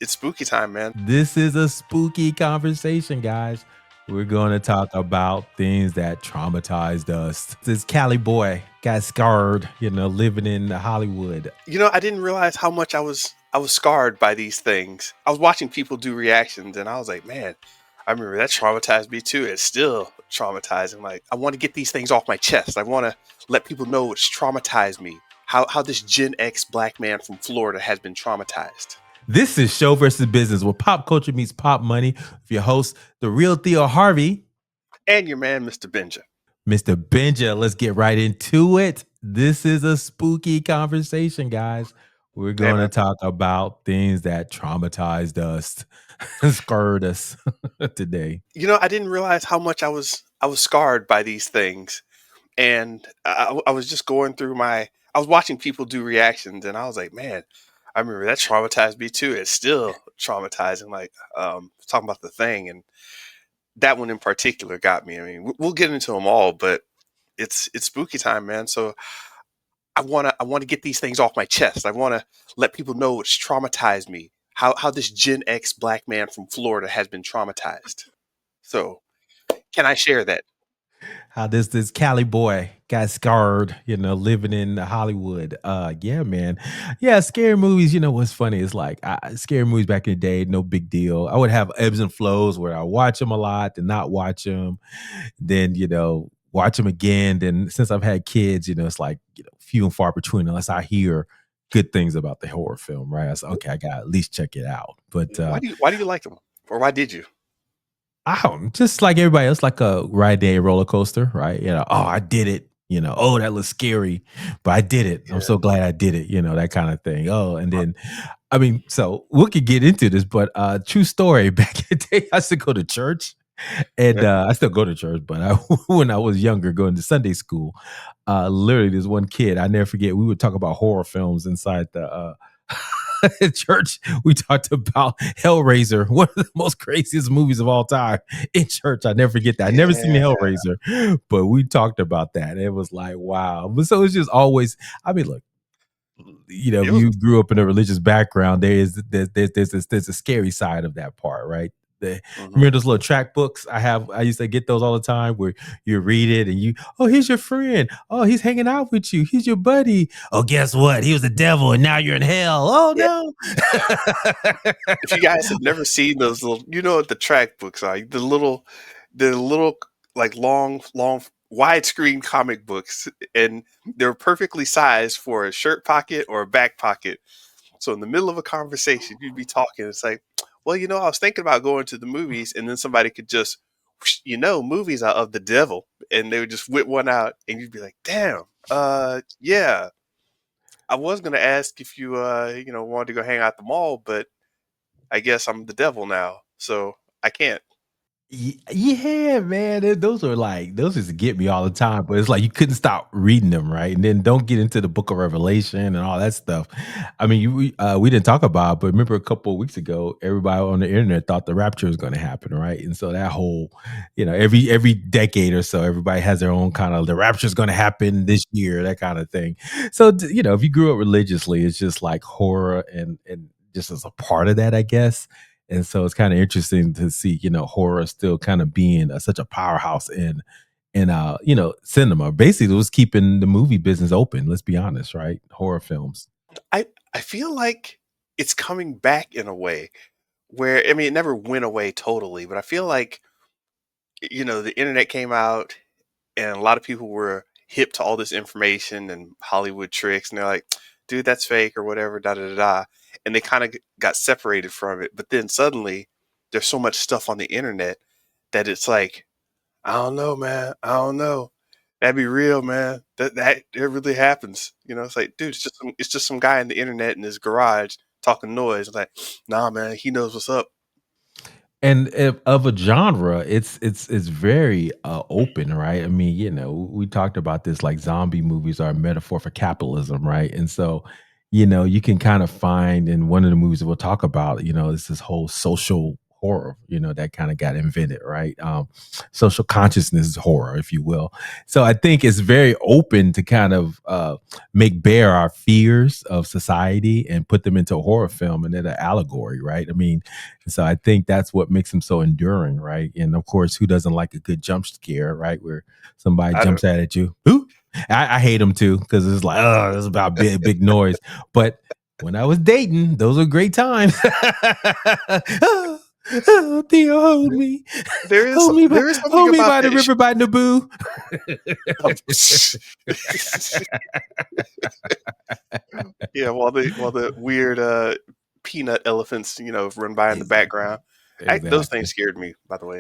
It's spooky time, man. This is a spooky conversation, guys. We're going to talk about things that traumatized us. This Cali boy got scarred, living in Hollywood. I didn't realize how much I was scarred by these things. I was watching people do reactions, and I was like, man, I remember that traumatized me too. It's still traumatizing. Like, I want to get these things off my chest. I want to let people know what's traumatized me. How this Gen X black man from Florida has been traumatized. This is Show versus Business, where pop culture meets pop money. With your host, the real Theo Harvey. And your man, Mr. Benja. Mr. Benja, let's get right into it. This is a spooky conversation, guys. We're going to talk about things that traumatized us, scarred us today. I didn't realize how much I was scarred by these things, and I was just going through I was watching people do reactions, and I was like, man, I remember that traumatized me too. It's still traumatizing. Like, talking about The Thing, and that one in particular got me. I mean, we'll get into them all, but it's spooky time, man. So I wanna get these things off my chest. I want to let people know what's traumatized me. How this Gen X black man from Florida has been traumatized. So can I share that? How this Cali boy got scarred, living in Hollywood. Yeah, man. Yeah, scary movies, what's funny is like scary movies back in the day, no big deal. I would have ebbs and flows where I watch them a lot, then not watch them, then watch them again. Then since I've had kids, it's like few and far between unless I hear good things about the horror film, right? I said, okay, I gotta at least check it out. But Why do you like them, or why did you? I don't just like everybody else, like a ride day roller coaster, right? Oh, I did it. Oh, that looks scary, but I did it. I'm Yeah. so glad I did it. That kind of thing. Oh, and then, I mean, so we could get into this, but true story. Back in the day, I used to go to church, and I still go to church, but when I was younger, going to Sunday school, literally, there's one kid I never forget. We would talk about horror films inside the church. We talked about Hellraiser, one of the most craziest movies of all time in church. I never forget that. I never seen the Yeah. Hellraiser, but we talked about that. It was like, wow. But so it's just always, I mean, look, if It was. you grew up in a religious background, there's a scary side of that part, right? Mhm. Remember those little track books I used to get those all the time where you read it and oh, here's your friend. Oh, he's hanging out with you. He's your buddy. Oh, guess what? He was the devil and now you're in hell. Oh Yeah. no. If you guys have never seen those little, you know what the track books are? The little like long widescreen comic books, and they're perfectly sized for a shirt pocket or a back pocket. So in the middle of a conversation, you'd be talking. It's like, well, I was thinking about going to the movies, and then somebody could just, movies are of the devil, and they would just whip one out, and you'd be like, damn, yeah. I was gonna ask if you, wanted to go hang out at the mall, but I guess I'm the devil now, so I can't. Yeah, man. Those just get me all the time. But it's like you couldn't stop reading them, right? And then don't get into the book of Revelation and all that stuff. I mean, we didn't talk about it, but remember a couple of weeks ago, everybody on the internet thought the rapture was going to happen, right? And so that whole, every decade or so, everybody has their own kind of the rapture is going to happen this year, that kind of thing. So if you grew up religiously, it's just like horror and just as a part of that, I guess. And so it's kind of interesting to see, horror still kind of being such a powerhouse in cinema. Basically, it was keeping the movie business open. Let's be honest, right? Horror films. I feel like it's coming back in a way where, I mean, it never went away totally, but I feel like, the internet came out, and a lot of people were hip to all this information and Hollywood tricks, and they're like, dude, that's fake or whatever, da da da da. And they kind of got separated from it. But then suddenly there's so much stuff on the internet that it's like, I don't know, man. I don't know. That'd be real, man. That it really happens. It's like, dude, it's just some guy in the internet in his garage talking noise. It's like, nah, man, he knows what's up. And if, of a genre, it's very open, right? I mean, we talked about this like zombie movies are a metaphor for capitalism, right? And so, you can kind of find in one of the movies that we'll talk about, it's this whole social horror, that kind of got invented, right? Social consciousness horror, if you will. So I think it's very open to kind of make bare our fears of society and put them into a horror film and then an allegory, right? I mean, so I think that's what makes them so enduring, right? And of course, who doesn't like a good jump scare, right? Where somebody I jumps don't. out at you. Ooh! I hate them too because it's like, oh, it's about big noise. But when I was dating, those were great times. Oh, oh, Theo, There is hold me, there is something hold me about by the that. river by Naboo. Yeah, while the weird peanut elephants, run by in the background. Those things Exactly. scared me, by the way.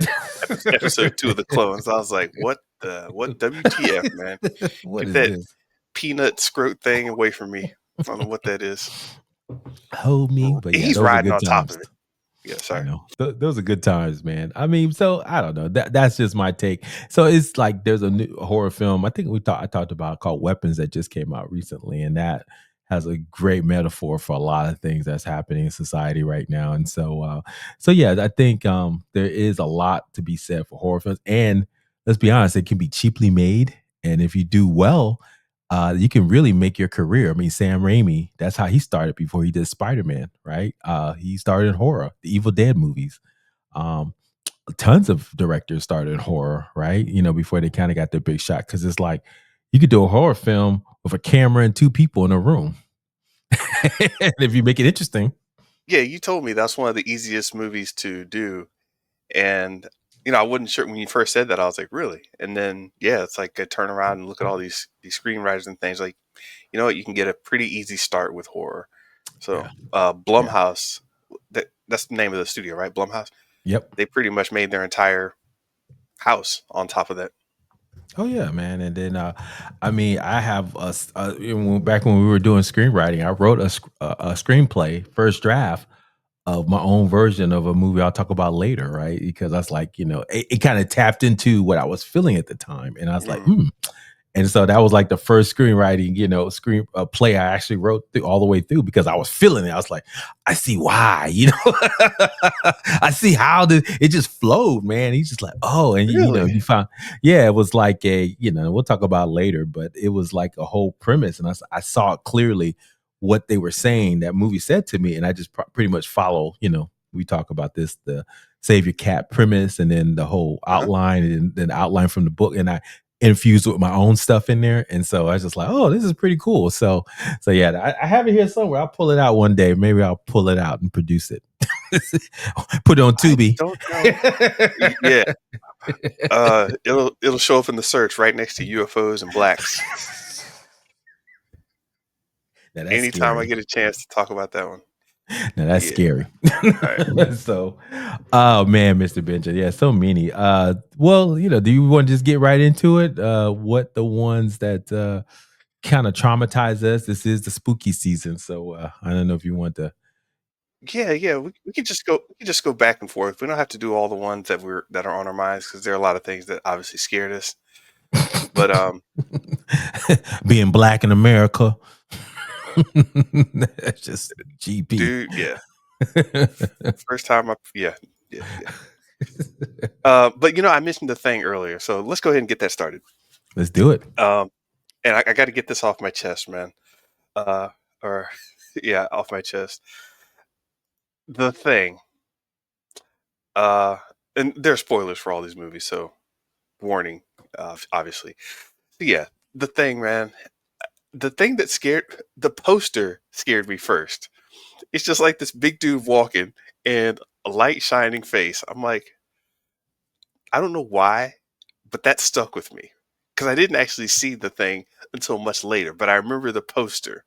Episode 2 of the clones. I was like, what WTF, man? What Get is that this? peanut scrote thing away from me. I don't know what that is. Hold me, but yeah, He's those are riding good on top times. of it. Yeah, I sorry. know. Those are good times, man. I mean, so I don't know. That's just my take. So it's like there's a new horror film. I think I talked about called Weapons that just came out recently, and that has a great metaphor for a lot of things that's happening in society right now. And so yeah, I think there is a lot to be said for horror films. And let's be honest, it can be cheaply made, and if you do well, you can really make your career. I mean, Sam Raimi, that's how he started before he did Spider-Man, right? He started in horror, the Evil Dead movies. Um, Tons of directors started in horror, right? Before they kind of got their big shot. Cause it's like you could do a horror film with a camera and two people in a room. And if you make it interesting. Yeah, you told me that's one of the easiest movies to do. And I wasn't sure when you first said that. I was like, really? And then yeah, it's like I turn around and look at all these screenwriters and things. Like, you know what? You can get a pretty easy start with horror. So Yeah. Yeah. Blumhouse, that's the name of the studio, right? Blumhouse. Yep. They pretty much made their entire house on top of that. Oh yeah, man. And then I mean, I have back when we were doing screenwriting, I wrote a screenplay, first draft of my own version of a movie I'll talk about later, right? Because I was like, it kind of tapped into what I was feeling at the time. And I was like, Mm, And so that was like the first screenwriting, screen play I actually wrote through all the way through because I was feeling it. I was like, I see why, I see how it just flowed, man. He's just like, oh, and really? you found, yeah, it was like we'll talk about it later, but it was like a whole premise, and I saw it clearly what they were saying that movie said to me, and I just pretty much follow, we talk about this, the save your cat premise, and then the whole Uh-huh. outline, and then the outline from the book, and I infused with my own stuff in there. And so I was just like, oh, this is pretty cool. So yeah, I have it here somewhere. I'll pull it out one day. Maybe I'll pull it out and produce it. Put it on I Tubi. don't know. Yeah. It'll show up in the search right next to UFOs and blacks. Now that's Anytime I scary. get a chance to talk about that one. Now that's Yeah. scary. All right. So, oh man, Mr. Benja, yeah, so many. Well, do you want to just get right into it? What the ones that kind of traumatize us? This is the spooky season, so I don't know if you want to. Yeah, yeah. We can just go back and forth. We don't have to do all the ones that are on our minds because there are a lot of things that obviously scared us. But Being black in America. That's just GP. dude, yeah. First time yeah, yeah, yeah. But I mentioned the thing earlier, so let's go ahead and get that started. Let's do it. Um, and I got to get this off my chest, man. Or yeah, off my chest. The thing. Uh, and there are spoilers for all these movies, so warning, obviously. But yeah, the thing, man. The thing that the poster scared me first. It's just like this big dude walking and a light shining face. I'm like, I don't know why, but that stuck with me because I didn't actually see the thing until much later. But I remember the poster,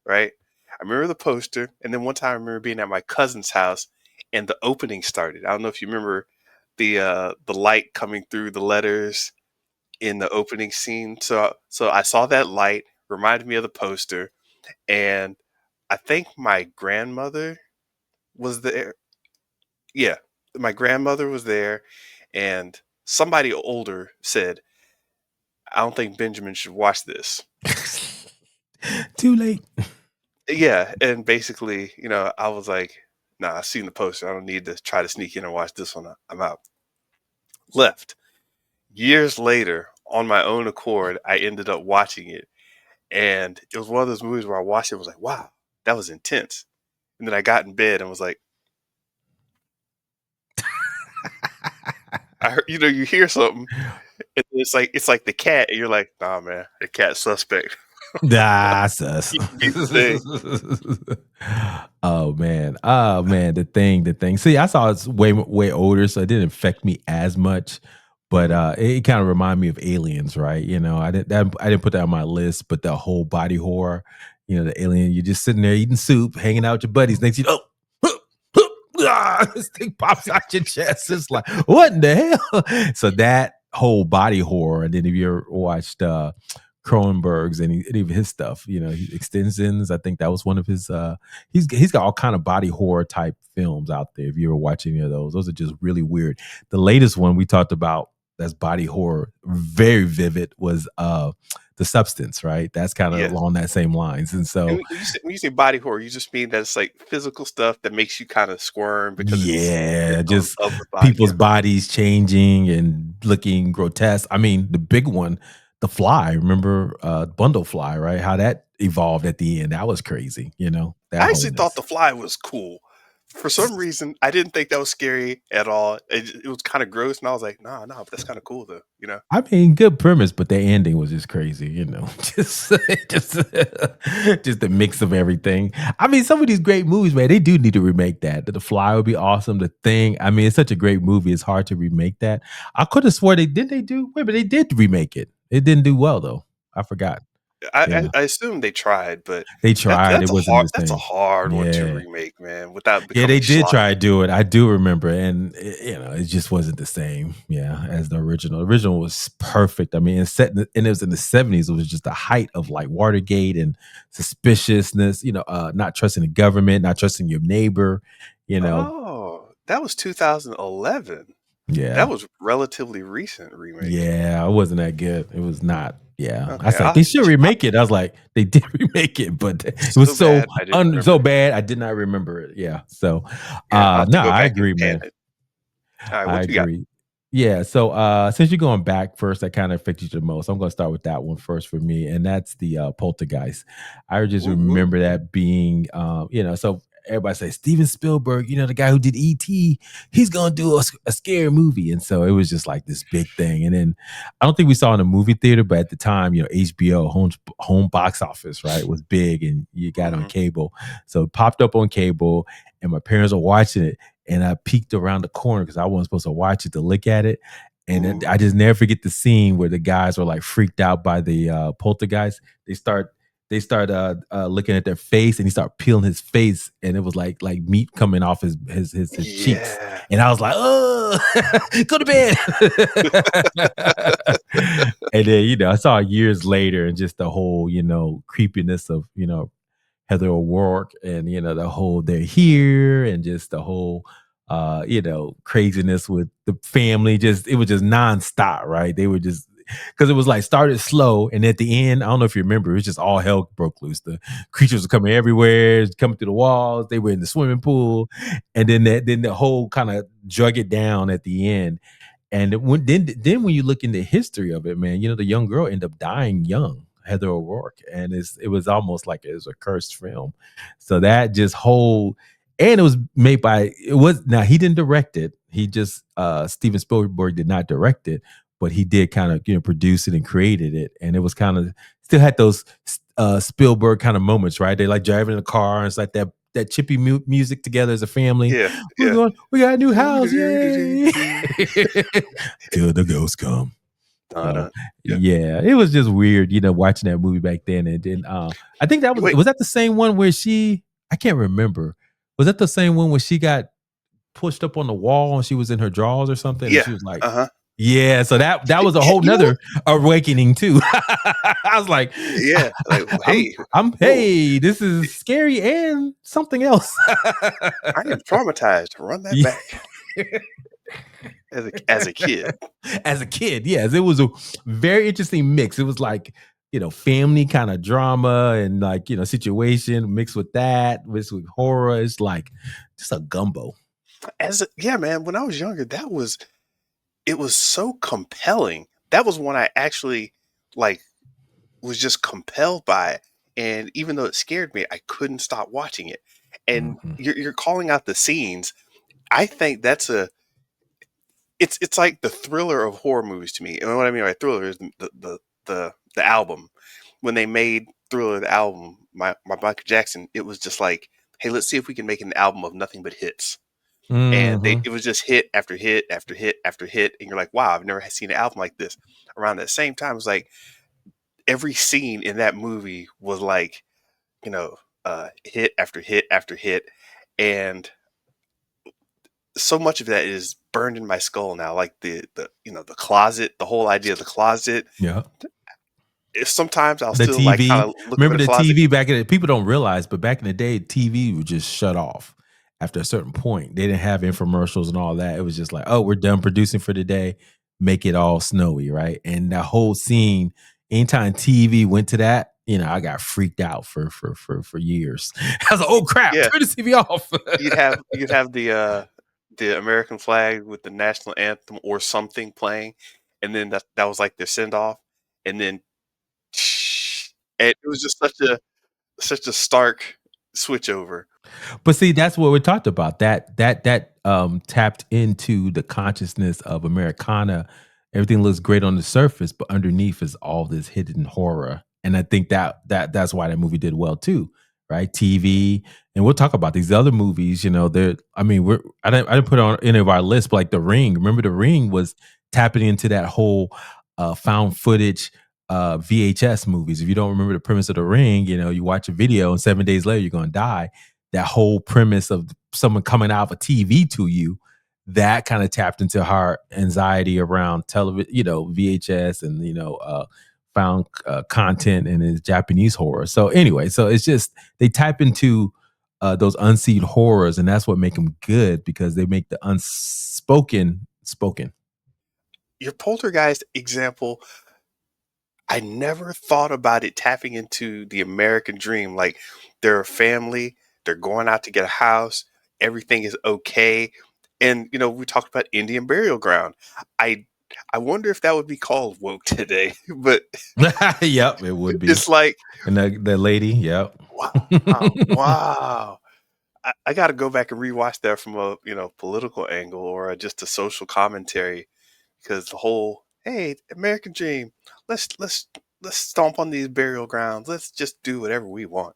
right? I remember the poster, and then one time I remember being at my cousin's house, and the opening started. I don't know if you remember the light coming through the letters in the opening scene. So I saw that light, reminded me of the poster, and I think my grandmother was there. Yeah, my grandmother was there, and somebody older said, "I don't think Benjamin should watch this." Too late. Yeah, and basically, I was like, Nah, I seen the poster. I don't need to try to sneak in and watch this one. I'm out. Left. Years later, on my own accord, I ended up watching it. And it was one of those movies where I watched it and was like, wow, that was intense. And then I got in bed and was like, I heard, you hear something, and it's like the cat, and you're like, nah, man, the cat's suspect. That's us. Keep the thing. Oh man. Oh man. The thing. See, I saw it's way older, so it didn't affect me as much. But Hmm. it kind of reminded me of Aliens, right? I didn't put that on my list, but the whole body horror, the alien, you're just sitting there eating soup, hanging out with your buddies. Next, this thing pops out your chest. It's like, what in the hell? So that whole body horror, and then if you ever watched Cronenberg's and any of his stuff, Extensions. I think that was one of his. He's got all kind of body horror type films out there. If you ever watch any of those are just really weird. The latest one we talked about that's body horror, very vivid, was The Substance. Right, that's kind of Yes. along that same lines. And And so, when you say body horror, you just mean that it's like physical stuff that makes you kind of squirm because it's yeah, just of the body. people's Yeah. bodies changing and looking grotesque. I mean, the big one, the fly. Remember, bundle fly, right? How that evolved at the end. That was crazy. That I actually whole thought mess. the fly was cool. For some reason, I didn't think that was scary at all. It was kind of gross, and I was like, nah, nah, but that's kind of cool though. I mean, good premise, but the ending was just crazy. Just just just the mix of everything. I mean, some of these great movies, man, they do need to remake that. The Fly would be awesome. The Thing. I mean, it's such a great movie. It's hard to remake that. I could have swore they did. They do. Wait, but they did remake it. It didn't do well though. I forgot. I, Yeah. I I assume they tried, but They that tried, it that's a wasn't hard the that's a same. hard one to Yeah. remake, man, without Yeah, they becoming did try to schlocky. do it, I do remember, and, it just wasn't the same, yeah, as the original. The original was perfect, I mean, it's set in the and it was in the '70s, it was just the height of, like, Watergate and suspiciousness, not trusting the government, not trusting your neighbor, you know? Oh, that was 2011. That Yeah. was relatively recent remake. Yeah, it wasn't that good, it was not, yeah. I Okay, was like, I'll "They have to should I'll remake it." I was like, "They did remake it, but it was so so bad I didn't remember so it. bad, I did not remember it." Yeah, so, Yeah, I'll have to no, go I back and agree, pan man. it. Alright, I what you got? agree. Yeah, so, since you're going back first, that kinda affected you the most, I'm gonna start with that one first for me, and that's the, Poltergeist. I just Ooh, ooh. remember that being, so everybody says, "Steven Spielberg, the guy who did E.T., he's gonna do a scary movie," and so it was just like this big thing, and then I don't think we saw it in a movie theater, but at the time, HBO, home box office, right, was big, and you got it on Mhm. cable. So it popped up on cable, and my parents were watching it, and I peeked around the corner because I wasn't supposed to watch it to look at it. And then Ooh. I just never forget the scene where the guys were like freaked out by the poltergeist. They start looking at their face, and he started peeling his face, and it was like meat coming off his cheeks. Yeah. And I was like, "Oh, go to bed." And then I saw it years later, and just the whole creepiness of Heather O'Rourke, and the whole they're here, and just the whole craziness with the family. Just it was just nonstop, right? They were just because it was like started slow, and at the end, I don't know if you remember, it was just all hell broke loose. The creatures were coming everywhere, coming through the walls. They were in the swimming pool, and then the whole kind of drug it down at the end. And then when you look into the history of it, man, the young girl ended up dying young, Heather O'Rourke, and it was almost like it was a cursed film. So that just whole, and it was made by it was now he didn't direct it. He just Steven Spielberg did not direct it, but he did kind of produce it and created it, and it was kind of still had those Spielberg kind of moments, right? They like driving in a car, and it's like that chippy music together as a family. Yeah, We're yeah. going, we got a new house, yay! Doo-doo-doo-doo-doo. Till the ghosts come. So Dun-dun. Yeah. yeah, it was just weird, watching that movie back then. And then I think that was Wait, was that the same one where I can't remember. Was that the same one where she got pushed up on the wall and she was in her drawers or something? And yeah, she was like, uh-huh. yeah, so that was a Yeah, whole you know what? nother awakening too. I was like, Yeah, like, I'm hey, I'm whoa, hey, this is scary and something else. I am traumatized. Run that Yeah. back as a kid. As a kid, yes, it was a very interesting mix. It was like, family kind of drama and like, situation mixed with horror. It's like just a gumbo. Yeah, man, when I was younger, it was so compelling. That was one I actually like was just compelled by it. And even though it scared me, I couldn't stop watching it. And Mhm. you're calling out the scenes. I think it's like the thriller of horror movies to me. And what I mean by thriller is the album. When they made Thriller the album, my Michael Jackson, it was just like, hey, let's see if we can make an album of nothing but hits. And Mhm. it was just hit after hit after hit after hit, and you're like, wow, I've never seen an album like this. Around that same time, it was like every scene in that movie was like, you know, hit after hit after hit, and so much of that is burned in my skull now. Like the closet, the whole idea of the closet. Yeah. If sometimes I'll The still like kind TV. of look over Remember the the closet. TV back in the people don't realize, but back in the day, TV would just shut off after a certain point. They didn't have infomercials and all that. It was just like, oh, we're done producing for the day. Make it all snowy, right? And that whole scene, anytime TV went to that, I got freaked out for years. I was like, oh crap, Yeah, turn the TV off. you'd have the American flag with the national anthem or something playing, and then that was like their send off, and then and it was just such a stark switch over. But see, that's what we talked about. That tapped into the consciousness of Americana. Everything looks great on the surface, but underneath is all this hidden horror. And I think that's why that movie did well too, right? TV, and we'll talk about these other movies. They're. I mean, I didn't put it on any of our lists, but like The Ring. Remember, The Ring was tapping into that whole found footage VHS movies. If you don't remember the premise of The Ring, you watch a video and 7 days later you're going to die. That whole premise of someone coming out of a TV to you, that kind of tapped into her anxiety around television, VHS and found content and his Japanese horror. So anyway, so it's just they type into those unseen horrors, and that's what make them good because they make the unspoken spoken. Your Poltergeist example, I never thought about it tapping into the American dream. Like they're a family, they're going out to get a house, everything is okay. And we talked about Indian burial ground. I I wonder if that would be called woke today. But Yep, it would be. it's like, And the lady, yep. wow, wow. I got to go back and rewatch that from a political angle or just a social commentary, because the whole, hey, American dream, let's stomp on these burial grounds, let's just do whatever we want.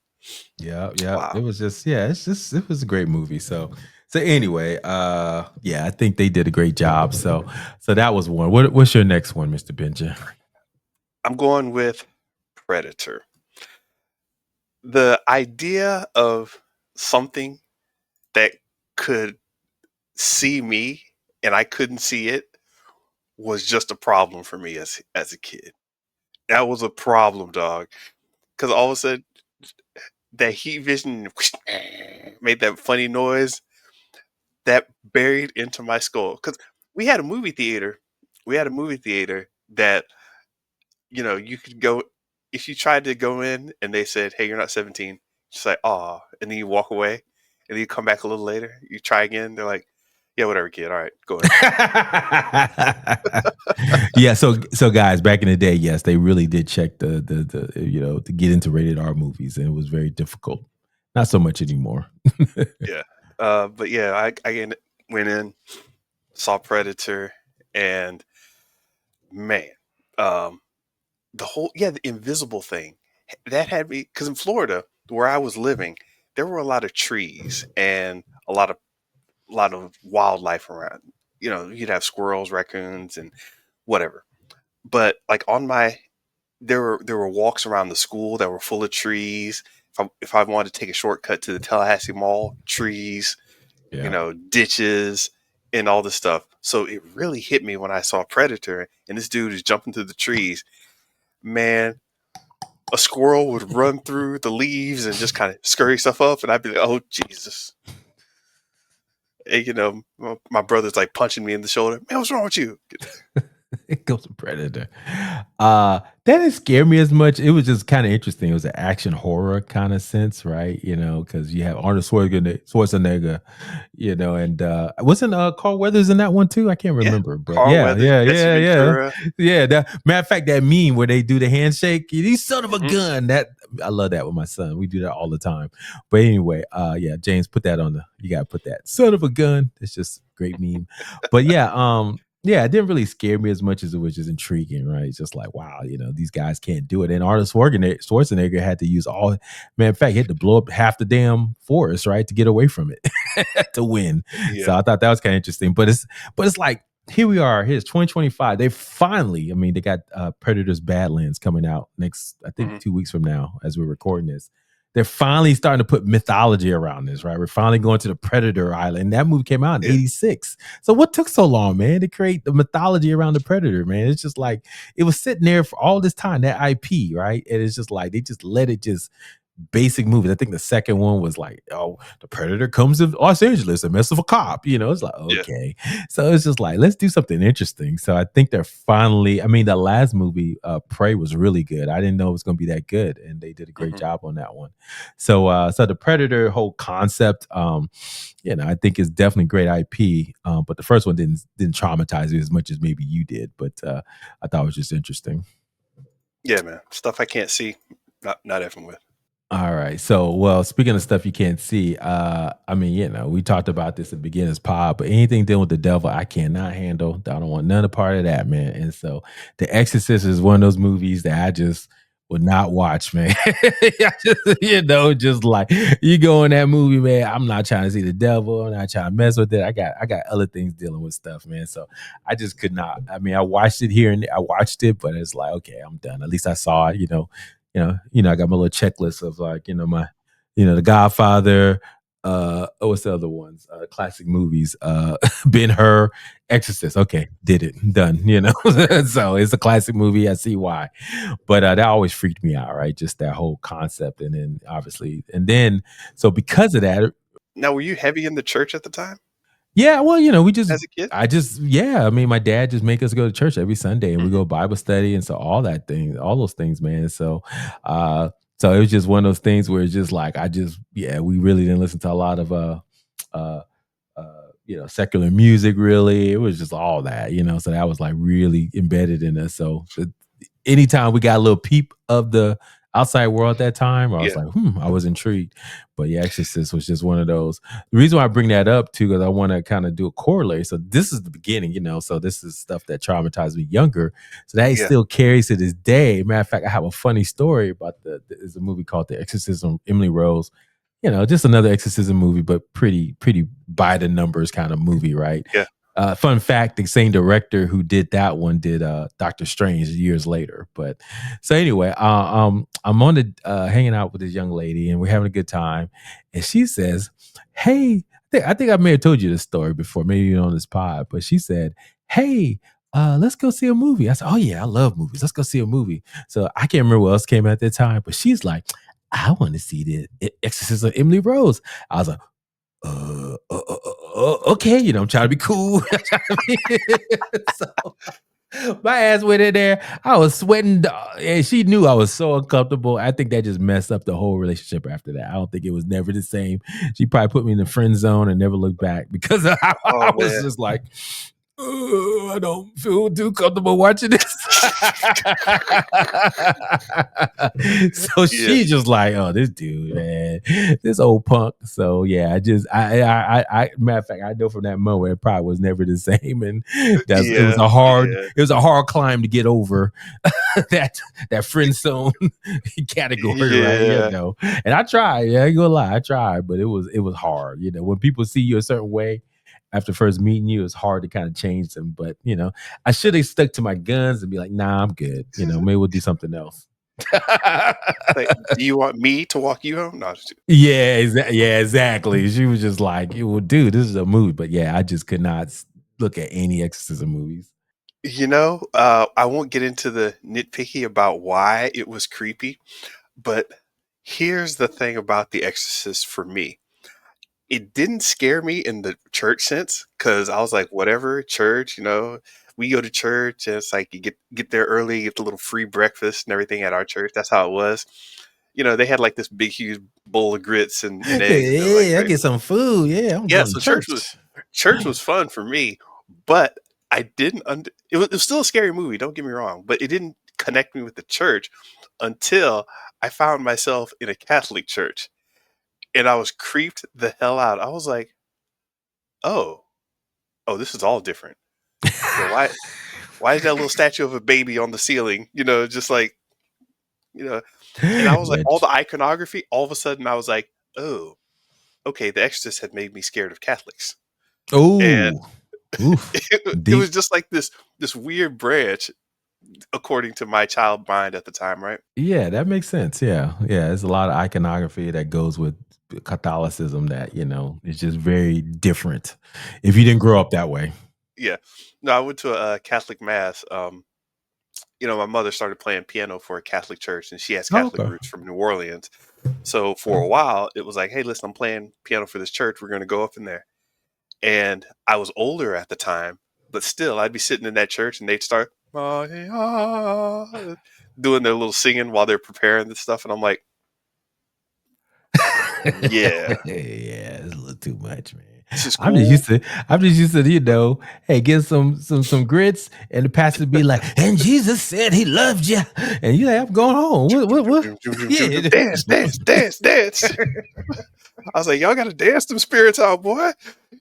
Yeah, yeah. It Wow. was just it was a great movie. So anyway, yeah, I think they did a great job. So that was one. What's your next one, Mr. Benja? I'm going with Predator. The idea of something that could see me and I couldn't see it was just a problem for me as a kid. That was a problem, dog. Because all of a sudden, that heat vision made that funny noise that buried into my skull. Because we had a movie theater. We had a movie theater that you could go if you tried to go in and they said, "Hey, you're not 17." Just like, "Aw," and then you walk away, and then you come back a little later. You try again. They're like, "Yeah, whatever, kid. All right, go ahead." Yeah, so guys, back in the day, yes, they really did check the to get into rated R movies, and it was very difficult. Not so much anymore. Yeah. But yeah, went in, saw Predator, and man, um, the invisible thing that had me, because in Florida where I was living, there were a lot of trees and a lot of wildlife around. You'd have squirrels, raccoons, and whatever. But like there were walks around the school that were full of trees. If I wanted to take a shortcut to the Tallahassee Mall, trees, Yeah. ditches, and all this stuff. So it really hit me when I saw Predator and this dude is jumping through the trees. Man, a squirrel would run through the leaves and just kind of scurry stuff up, and I'd be like, "Oh Jesus!" And, my brother's like punching me in the shoulder. Man, what's wrong with you? It goes to Predator. That didn't scare me as much. It was just kind of interesting. It was an action horror kind of sense, right? You know, because you have Arnold Schwarzenegger, you know, and wasn't Carl Weathers in that one too? I can't Yeah, remember, but Carl yeah, Weathers, yeah, Jesse yeah, yeah, Ventura. yeah. That matter of fact, that meme where they do the handshake, you son of a Mhm. gun. That I love that with my son. We do that all the time. But anyway, yeah, James, put that on the. You gotta put that son of a gun. It's just a great meme. But yeah, yeah, it didn't really scare me as much as it was just intriguing, right? It's just like, wow, you know, these guys can't do it. And Arnold Schwarzenegger had to use all, man, in fact, he had to blow up half the damn forest, right, to get away from it to win. So Yeah. I thought that was kind of interesting. But it's like, here we are, here's 2025. They finally, I mean, they got Predators Badlands coming out next, I think Mhm. 2 weeks from now as we're recording this. They're finally starting to put mythology around this, right? We're finally going to the Predator Island. That movie came out in Yeah. 86. So what took so long, man, to create the mythology around the Predator, man? It's just like it was sitting there for all this time, that IP, right? And it's just like they just let it just basic movies. I think the second one was like, oh, the Predator comes to Los Angeles and messes with a cop. You know, it's like, Yeah. okay. So it's just like, let's do something interesting. So I think they're finally, I mean, the last movie, Prey, was really good. I didn't know it was gonna be that good, and they did a great Mhm. job on that one. So the Predator whole concept, you know, I think is definitely great IP. But the first one didn't traumatize me as much as maybe you did. But I thought it was just interesting. Yeah, man. Stuff I can't see, not effing with. All right. So, well, speaking of stuff you can't see, I mean, you know, we talked about this at the beginning of this pod, but anything dealing with the devil, I cannot handle. I don't want none of part of that, man. And so, The Exorcist is one of those movies that I just would not watch, man. You know, just like you go in that movie, man. I'm not trying to see the devil. I'm not trying to mess with it. I got other things dealing with stuff, man. So I just could not. I mean, I watched it here and I watched it, but it's like, okay, I'm done. At least I saw it, I got my little checklist of like, my, The Godfather, what's the other ones? Classic movies, Ben Hur, Exorcist. Okay, did it, done. So it's a classic movie. I see why, but that always freaked me out, right? Just that whole concept, and then obviously, and then so because of that, Now, were you heavy in the church at the time yeah, well, we just as a kid? yeah, I mean, my dad just make us go to church every Sunday and we Mhm. go Bible study and so all those things, man. Uh so it was just one of those things where it's just like yeah, we really didn't listen to a lot of uh secular music really. It was just all that, so that was like really embedded in us. So anytime we got a little peep of the outside world at that time, I was Yeah. like, I was intrigued. But yeah, Exorcist was just one of those. The reason why I bring that up too, because I want to kind of do a corollary. So this is the beginning, so this is stuff that traumatized me younger. So that Yeah. still carries to this day. Matter of fact, I have a funny story about there's a movie called The Exorcism, Emily Rose. Just another exorcism movie, but pretty by the numbers kind of movie, right? Yeah. Fun fact: the same director who did that one did Doctor Strange years later. But so anyway, I'm on the hanging out with this young lady, and we're having a good time. And she says, "Hey, I think I may have told you this story before, maybe on this pod." But she said, "Hey, let's go see a movie." I said, "Oh yeah, I love movies. Let's go see a movie." So I can't remember what else came at that time, but she's like, "I want to see the Exorcism of Emily Rose." I was like, okay, I'm trying to be cool. So my ass went in there. I was sweating, and she knew I was so uncomfortable. I think that just messed up the whole relationship after that. I don't think it was never the same. She probably put me in the friend zone and never looked back because Oh, I was man. just like, I don't feel too comfortable watching this. So Yeah. she's just like, oh, this dude, man, this old punk. So yeah, matter of fact, I know from that moment it probably was never the same, and it was Yeah. Yeah. a hard climb to get over that friend zone category, right? Yeah. And I tried, yeah, I ain't gonna lie, I tried, but it was hard. When people see you a certain way after first meeting you, it's hard to kind of change them. But I should have stuck to my guns and be like, nah, I'm good. Maybe we'll do something else. Like, do you want me to walk you home? No, just Yeah, exactly. She was just like, well, dude, this is a movie. But yeah, I just could not look at any exorcism movies. I won't get into the nitpicky about why it was creepy, but here's the thing about The Exorcist for me. it didn't scare me in the church sense because I was like, whatever, church, we go to church and it's like you get there early, you get the little free breakfast and everything at our church. That's how it was. They had like this big huge bowl of grits and eggs. And they're like, Yeah, I great. get some food. Yeah, I'm Yeah, going to so church. church was fun for me, but I didn't. It was still a scary movie. Don't get me wrong, but it didn't connect me with the church until I found myself in a Catholic church, and I was creeped the hell out. I was like, oh, oh, this is all different. Why is that little statue of a baby on the ceiling? Just like you know. And I was like, Yeah. all the iconography. All of a sudden, I was like, oh, okay. The Exorcist had made me scared of Catholics, and Oh, oof, it was deep. just like this weird branch, according to my child mind at the time, right? Yeah, that makes sense. Yeah, yeah. There's a lot of iconography that goes with Catholicism that is just very different. If you didn't grow up that way. Yeah. No, I went to a Catholic mass. My mother started playing piano for a Catholic church, and she has Oh, Catholic okay. roots from New Orleans. So for a while, it was like, hey, listen, I'm playing piano for this church. We're going to go up in there. And I was older at the time, but still, I'd be sitting in that church, and they'd start "Maria," doing their little singing while they're preparing this stuff, and I'm like, yeah, Yeah, it's a little too much, man. this is I'm just cool. used to I'm just used to, hey, get some grits and the pastor be like, and Jesus said he loved you. And you like, I'm going home. What? Yeah. Dance, dance, dance, dance. I was like, y'all got to dance them spirits out, boy.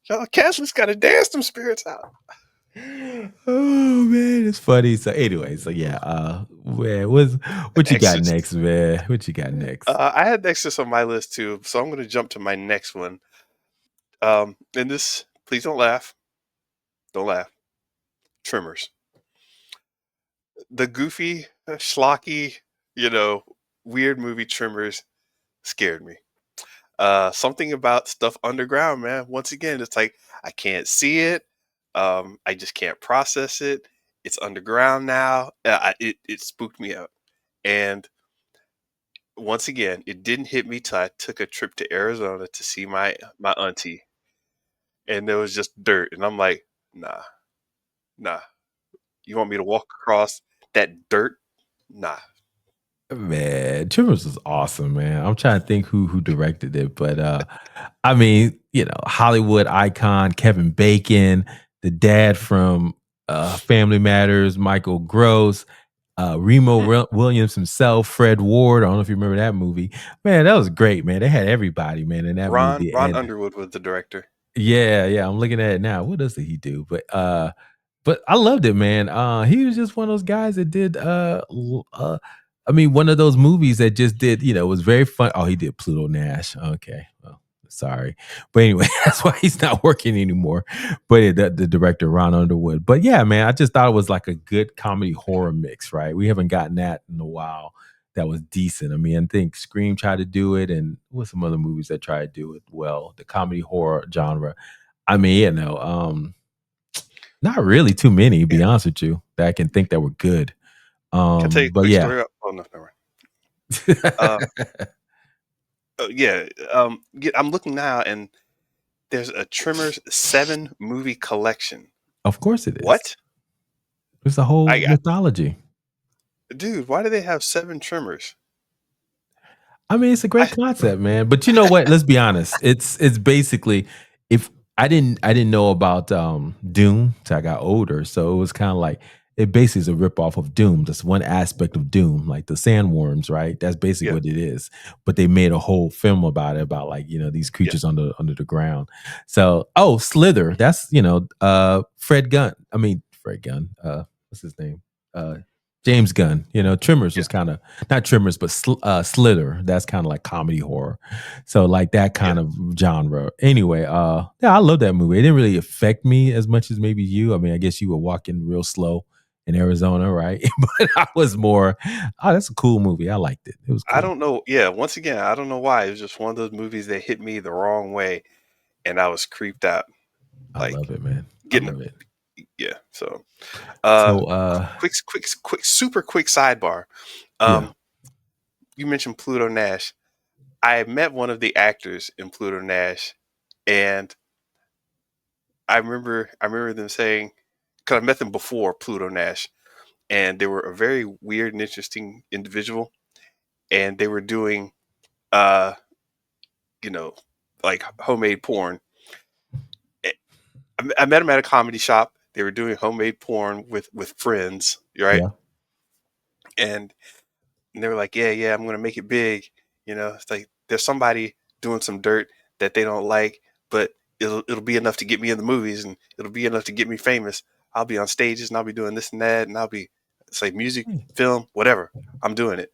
Y'all Catholics got to dance them spirits out. Oh man, it's funny. So anyway, so yeah, man, what you got Exorcist. next, man? What you got next? I had Exorcist on my list too, so I'm going to jump to my next one. And this, please don't laugh. Don't laugh. Tremors. The goofy, schlocky, you know, weird movie Tremors scared me. Something about stuff underground, man. Once again, it's like I can't see it. I just can't process it. It's underground now. It spooked me out. And once again, it didn't hit me till I took a trip to Arizona to see my auntie, and there was just dirt, and I'm like, nah, nah. You want me to walk across that dirt? Nah. Man, Tremors was awesome, man. I'm trying to think who directed it, but I mean, Hollywood icon Kevin Bacon, the dad from Family Matters, Michael Gross, Remo Hmm. Williams himself, Fred Ward. I don't know if you remember that movie. Man, that was great, man. They had everybody, man, in that movie. Ron And Underwood was the director. yeah, yeah, I'm looking at it now. What else did he do? But I loved it, man. He was just one of those guys that did I mean, one of those movies that just did, was very fun. Oh, he did Pluto Nash. Okay. Well, sorry. But anyway, that's why he's not working anymore. But yeah, the director Ron Underwood. But yeah, man, I just thought it was like a good comedy horror mix, right? We haven't gotten that in a while. That was decent. I mean, I think Scream tried to do it, and what some other movies that tried to do it well, the comedy horror genre. I mean, not really too many, to Yeah. be honest with you, that I can think that were good. Can I tell you a But quick yeah. story? Oh no, never mind. Uh, yeah. I'm looking now, and there's a Tremors 7 movie collection. Of course it is. What? It's a whole I got, mythology. dude. Why do they have 7 Tremors? I mean, it's a I great concept, man. But you know what? Let's be honest. It's basically if I didn't know about Doom till I got older. So it was kind of like it basically is a ripoff of Doom. That's one aspect of Doom, like the sandworms, right? That's basically Yeah, what it is. But they made a whole film about it, about like, these yeah, creatures under the ground. So Slither, that's Fred Gunn. I mean Fred Gunn. What's his name? Uh James Gunn. Tremors yeah, was kind of not Tremors, but Slither. That's kind of like comedy horror. So like that yeah. kind of genre. Anyway, yeah, I love that movie. It didn't really affect me as much as maybe you. I mean, I guess you were walking real slow in Arizona, right? But I was more, oh, that's a cool movie. I liked it. It was I cool. don't know. Yeah, once again, I don't know why. It was just one of those movies that hit me the wrong way, and I was creeped out. I Like love it, man. I getting a love it. yeah. So, uh, So super quick sidebar. yeah. Um, you mentioned Pluto Nash. I met one of the actors in Pluto Nash, And I remember them saying, because I met them before Pluto Nash, and they were a very weird and interesting individual, and they were doing, uh, you know, like homemade porn. Eh, I met them at a comedy shop. They were doing homemade porn with friends, right? Yeah. And they were like, "Yeah, yeah, I'm gonna make it big." It's like there's somebody doing some dirt that they don't like, but it'll be enough to get me in the movies, and it'll be enough to get me famous. I'll be on stages, and I'll be doing this and that, and I'll be, it's like music, film, whatever. I'm doing it,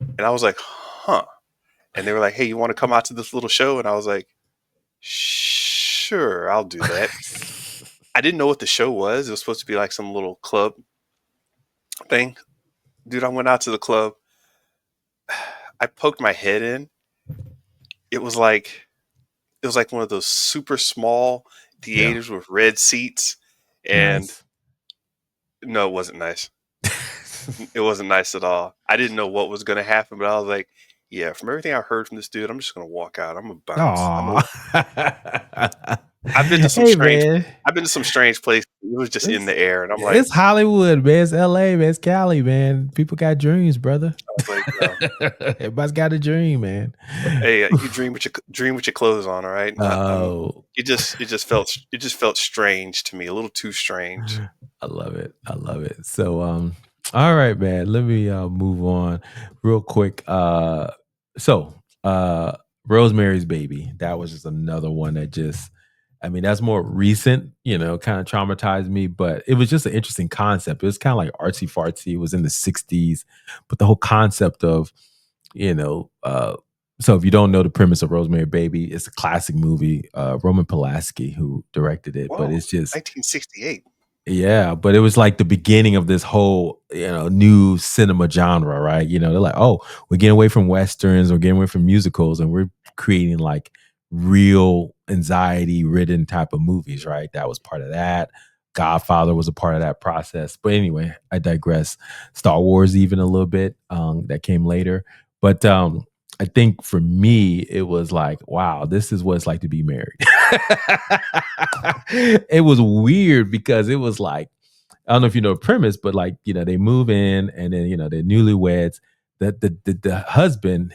and I was like, "Huh." And they were like, "Hey, you want to come out to this little show?" And I was like, "Sure, I'll do that." I didn't know what the show was. It was supposed to be like some little club thing. Dude, I went out to the club. I poked my head in. It was like it was like one of those super small Yeah. theaters with red seats, and Nice. no, it wasn't nice. It wasn't nice at all. I didn't know what was going to happen, but I was like, yeah, from everything I heard from this dude, I'm just going to walk out. I'm going to bounce. Aw. I've been to some Hey, strange man. I've been to some strange places. It was just in It's the air, and I'm like, it's Hollywood, man. It's LA, man. It's Cali, man. People got dreams, brother. I was like, Everybody's got a dream, man. hey, you dream with your clothes on, all right? Oh, It just felt strange to me, a little too strange. I love it. I love it. So, all right, man. Let me move on real quick. So, uh, Rosemary's Baby. That was just another one that just, I mean, that's more recent. Kind of traumatized me, but it was just an interesting concept. It was kind of like artsy fartsy. It was in the '60s, but the whole concept of, you know, uh, so if you don't know the premise of Rosemary Baby, it's a classic movie. Roman Polanski who directed it, but Whoa, it's just 1968. yeah, but it was like the beginning of this whole, new cinema genre, right? They're like, "Oh, we're getting away from westerns, we're getting away from musicals, and we're creating like real anxiety-ridden type of movies," right? That was part of that. Godfather was a part of that process. But anyway, I digress. Star Wars even a little bit, that came later. But I think for me, it was like, wow, this is what it's like to be married. It was weird because it was like, I don't know if you know the premise, but like, they move in and then, they're newlyweds. The husband,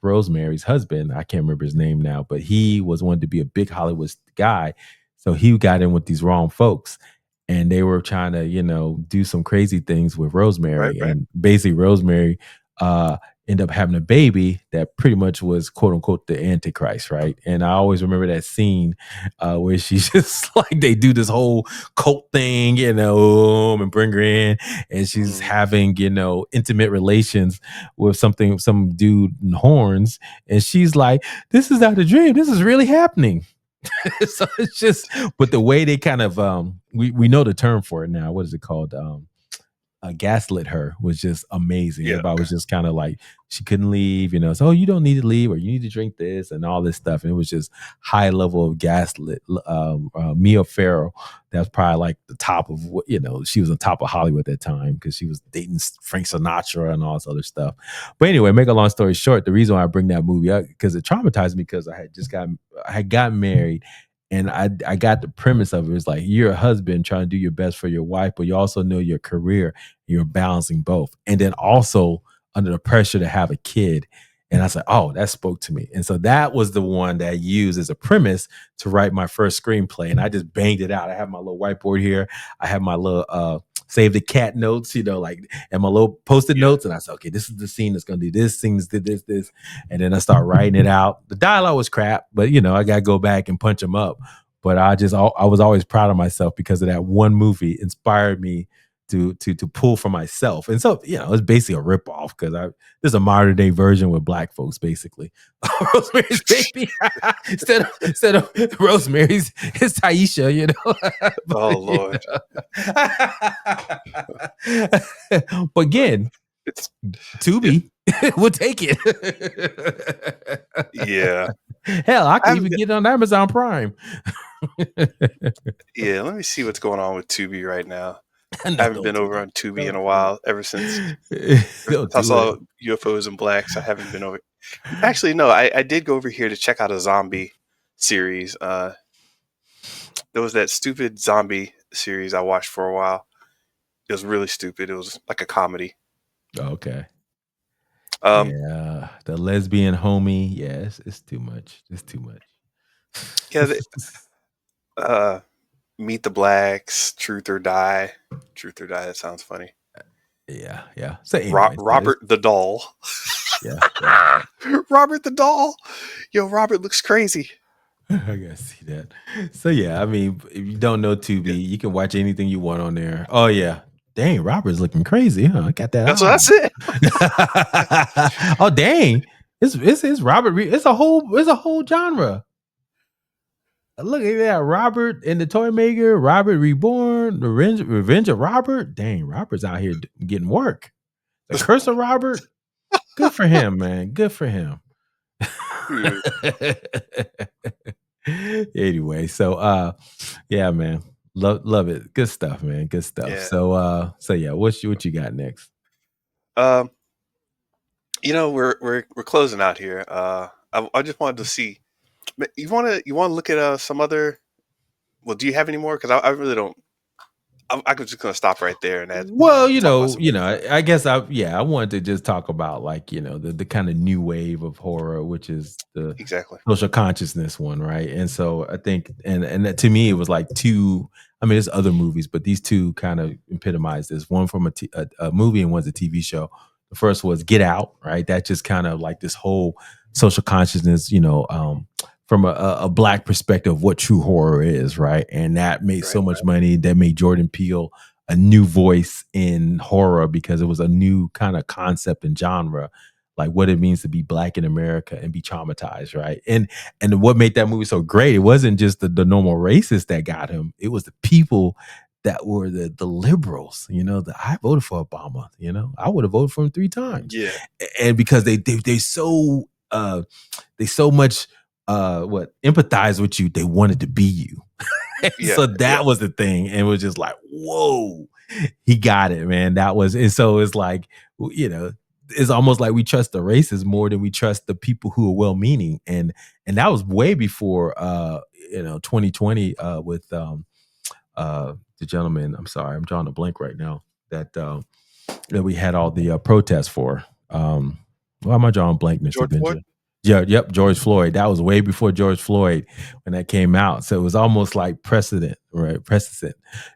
Rosemary's husband, I can't remember his name now, but he was wanted to be a big Hollywood guy. So he got in with these wrong folks and they were trying to, do some crazy things with Right, Rosemary. right. And basically Rosemary uh ended up having a baby that pretty much was quote unquote the Antichrist, right? And I always remember that scene where she's just like they do this whole cult thing, and bring her in, and she's Mhm. having, intimate relations with some dude in horns, and she's like, "This is not a dream. This is really happening." So it's just, but the way they kind of we know the term for it now. What is it called? Gaslit her was just amazing. Yeah, Everybody okay. was just kind of like she couldn't leave, so, "Oh, you don't need to leave or you need to drink this and all this stuff." And it was just high level of gaslit. Mia Farrow, that's probably like the top of what, she was on top of Hollywood at that time because she was dating Frank Sinatra and all this other stuff. But anyway, make a long story short, the reason why I bring that movie up because it traumatized me because I had gotten married and I got the premise of it. It's like you're a husband trying to do your best for your wife, but you also know your career. You're balancing both. And then also under the pressure to have a kid. And I said, oh, that spoke to me. And so that was the one that I used as a premise to write my first screenplay. And I just banged it out. I have my little whiteboard here. I have my little save the cat notes, like, and my little post-it Yeah. notes. And I said, okay, this is the scene that's gonna do this, things did this. And then I start writing it out. The dialogue was crap, but I gotta go back and punch them up. But I was always proud of myself because of that one movie inspired me to pull for myself. And so, it's basically a ripoff because there's a modern day version with black folks, basically. Rosemary's Baby. instead of Rosemary's, it's Taisha, Oh but, Lord. but But again, it's it Tubi will take it. yeah. Hell, I I could haven't even been get it on Amazon Prime. Yeah, let me see what's going on with Tubi right now. I No, haven't don't been do over it. on Tubi in Don't a do while, ever don't since I do it. saw UFOs and blacks. I haven't been over. Actually, no, I did go over here to check out a zombie series. There was that stupid zombie series I watched for a while. It was really stupid. It was like a comedy. Okay. Um, Yeah, the lesbian homie. Yeah, it's too much. It's too much. yeah, uh, Meet the Blacks, Truth or Die. Truth or Die. That sounds funny. Yeah, yeah. So, anyways, yeah, Robert the Doll. yeah, yeah. Robert the Doll. Yo, Robert looks crazy. I gotta see that. So yeah, I mean, if you don't know Yeah, Tubi, you can watch anything you want on there. Oh yeah, dang, Robert's looking crazy, huh? Got that that's what I eye. said. Oh dang, it's Robert. It's a whole genre. Look at that, Robert and the Toymaker, Robert Reborn, Revenge of Robert. Dang, Robert's out here getting work. The Curse of Robert. Good for him, man. Good for him. Hmm, Anyway, so yeah, man. Love it. Good stuff, man. Good stuff. yeah. So yeah, what you got next? Um, we're closing out here. I just wanted to see. You want to look at some other. Well, do you have any more? Because I really don't. I'm just gonna stop right there and Well, talk about some other stuff. I guess I wanted to just talk about like, the kind of new wave of horror, which is the Exactly. social consciousness one, right? And so I think and that, to me it was like two. I mean, there's other movies, but these two kind of epitomize this. One from a movie and one's a TV show. The first was Get Out, right? That just kind of like this whole social consciousness, from a black perspective of what true horror is, right? And that made Right. so much money. That made Jordan Peele a new voice in horror because it was a new kind of concept and genre, like what it means to be black in America and be traumatized, right? And what made that movie so great, it wasn't just the normal racists that got him, it was the people that were the liberals, that I voted for Obama, I would have voted for him 3 times. Yeah. And because they so much what empathize with you, they wanted to be you. Yeah. So Yeah. that was the thing. And it was just like, whoa, he got it, man. That was, and so it's like, it's almost like we trust the racists more than we trust the people who are well meaning. And that was way before 2020 with the gentleman. I'm sorry, I'm drawing a blank right now. That we had all the protests for. Why am I drawing a blank, Mr. George Floyd. Benja? Yeah, yep, George Floyd. That was way before George Floyd when that came out. So it was almost like precedent, right? Precedent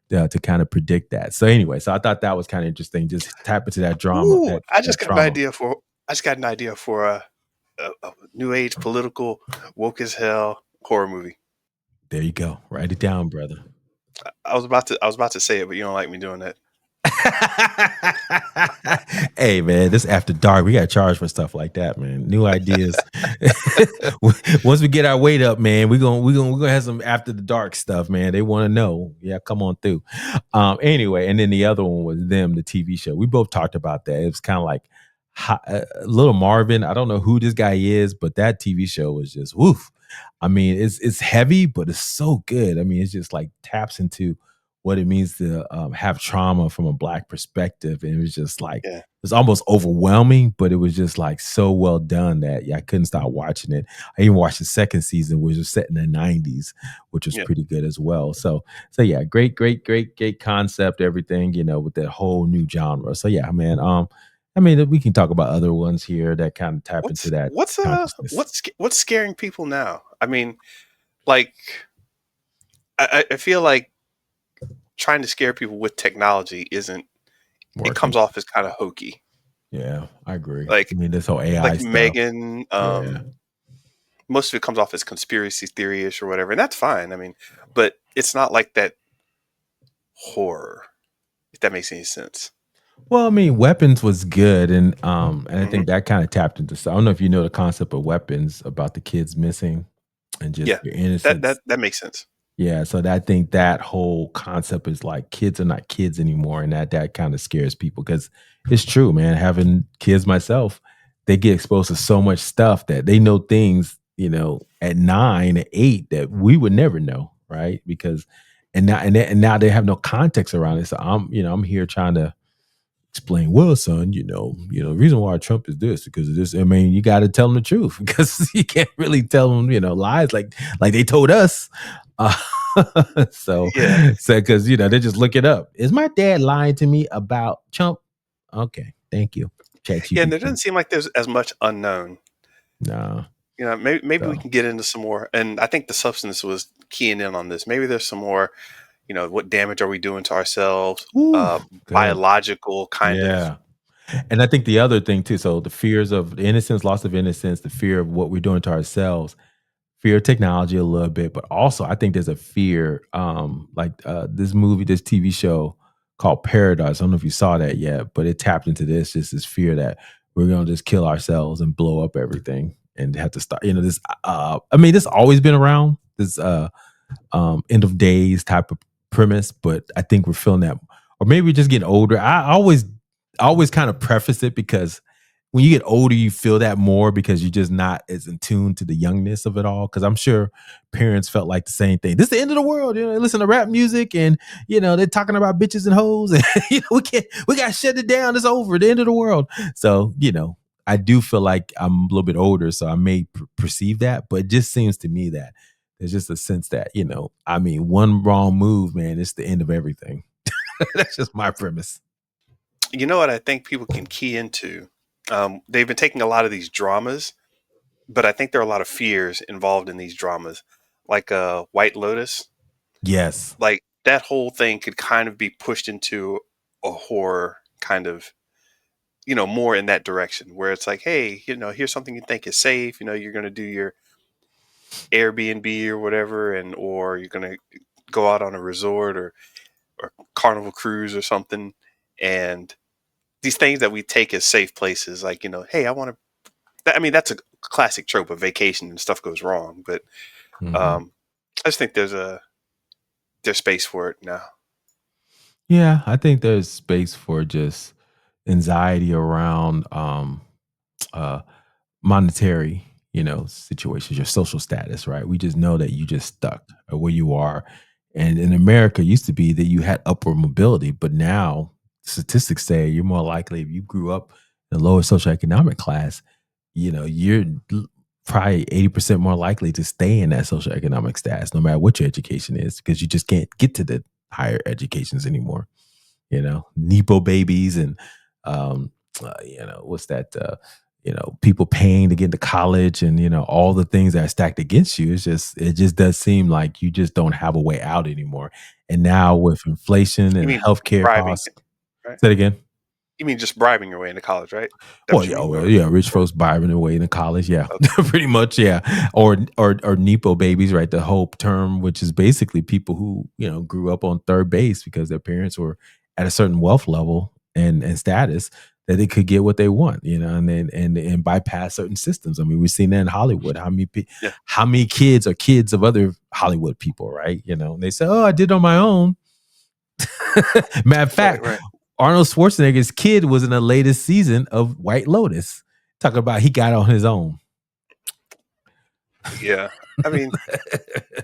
to kind of predict that. So anyway, so I thought that was kind of interesting. Just tap into that drama, Ooh, I that just got an trauma. idea for. I just got an idea for a new age political woke as hell horror movie. There you go. Write it down, brother. I was about to say it, but you don't like me doing that. Hey man, this after dark. We got to charge for stuff like that, man. New ideas. Once we get our weight up, man, we're gonna have some after the dark stuff, man. They want to know. Yeah, come on through. Anyway, and then the other one was Them, the TV show. We both talked about that. It was kind of like Little Marvin. I don't know who this guy is, but that TV show was just woof. I mean, it's heavy, but it's so good. I mean, it's just like taps into what it means to have trauma from a black perspective, and it was just like Yeah. it's almost overwhelming, but it was just like so well done that I couldn't stop watching it. I even watched the second season, which was set in the '90s, which was Yeah. pretty good as well. So yeah, great concept, everything, with that whole new genre. So yeah, man. I mean, we can talk about other ones here that kind of tap into What's that what's consciousness what's scaring people now? I mean, like I feel like trying to scare people with technology isn't. It working. comes off as kind of hokey. Yeah, I agree. I Like mean, this whole AI like stuff. Megan. Yeah. Most of it comes off as conspiracy theory-ish or whatever, and that's fine. I mean, but it's not like that horror. If that makes any sense. Well, I mean, weapons was good, and I Hmm. think that kind of tapped into. So I don't know if you know the concept of weapons about the kids missing and just Yeah, your that that innocence. that makes sense. Yeah, so I think that whole concept is like kids are not kids anymore, and that kind of scares people because it's true, man. Having kids myself, they get exposed to so much stuff that they know things, at 9, at 8 that we would never know, right? Because and now they have no context around it. So I'm here trying to explain, well, son, the reason why Trump is this because of this. I mean, you got to tell them the truth because you can't really tell them, lies like they told us. Uh, so, Yeah, because they just look it up. Is my dad lying to me about Trump? Okay, thank you, yeah, and there ChatGPT. doesn't seem like there's as much unknown. No, Maybe we so can get into some more, and I think the substance was keying in on this. Maybe there's some more, what damage are we doing to ourselves? ooh, good, Biological kind of. yeah. And I think the other thing too. So the fears of innocence, loss of innocence, the fear of what we're doing to ourselves, fear of technology a little bit, but also I think there's a fear, this movie, this TV show called Paradise. I don't know if you saw that yet, but it tapped into this fear that we're gonna just kill ourselves and blow up everything and have to start. This. I mean, this always been around. This end of days type of premise, but I think we're feeling that, or maybe we're just getting older. I always kind of preface it because when you get older, you feel that more because you're just not as in tune to the youngness of it all. Because I'm sure parents felt like the same thing. This is the end of the world. They listen to rap music and they're talking about bitches and hoes, and we got to shut it down. It's over. The end of the world. So I do feel like I'm a little bit older, so I may perceive that, but it just seems to me that there's just a sense that I mean, one wrong move, man, it's the end of everything. That's just my premise. You know what I think people can key into? They've been taking a lot of these dramas, but I think there are a lot of fears involved in these dramas, like White Lotus. Yes. Like that whole thing could kind of be pushed into a horror kind of, more in that direction where it's like, hey, here's something you think is safe. You're going to do your Airbnb or whatever, or you're going to go out on a resort or Carnival cruise or something, and these things that we take as safe places, like hey, I want to. I mean, that's a classic trope of vacation and stuff goes wrong, but Mhm. um, I just think there's space for it now. Yeah, I think there's space for just anxiety around uh monetary, situations, your social status, right? We just know that you just stuck at where you are. And in America, it used to be that you had upward mobility, but now statistics say you're more likely if you grew up in a lower socioeconomic class, you're probably 80% more likely to stay in that socioeconomic status, no matter what your education is, because you just can't get to the higher educations anymore. Nepo babies and what's that? People paying to get into college and all the things that are stacked against you. It just does seem like you just don't have a way out anymore. And now with inflation You and mean healthcare bribing, costs, right? say it again. You mean just bribing your way into college, right? That Well, what you yeah, mean, well, or yeah, rich or folks buying their way into college, yeah, okay, pretty much, yeah, or Nepo babies, right? The whole term, which is basically people who grew up on third base because their parents were at a certain wealth level and status that they could get what they want, and then and bypass certain systems. I mean, we've seen that in Hollywood. yeah, How many kids are kids of other Hollywood people, right? And they say, "Oh, I did on my own." Matter of right, fact, right, Arnold Schwarzenegger's kid was in the latest season of White Lotus. Talk about he got on his own. yeah. I mean,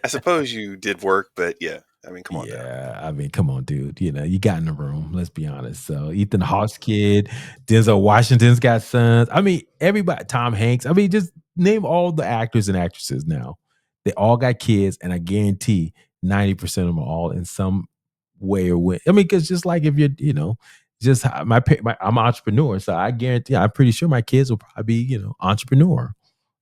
I suppose you did work, but yeah, I mean, come on now. Yeah, I mean, come on, dude. You got in the room. Let's be honest. So Ethan Hawke's kid, Denzel Washington's got sons. I mean, everybody. Tom Hanks. I mean, just name all the actors and actresses now. They all got kids, and I guarantee 90% of them are all in some way or way. I mean, because just like if you're, just I'm an entrepreneur, so I guarantee. I'm pretty sure my kids will probably be, entrepreneur.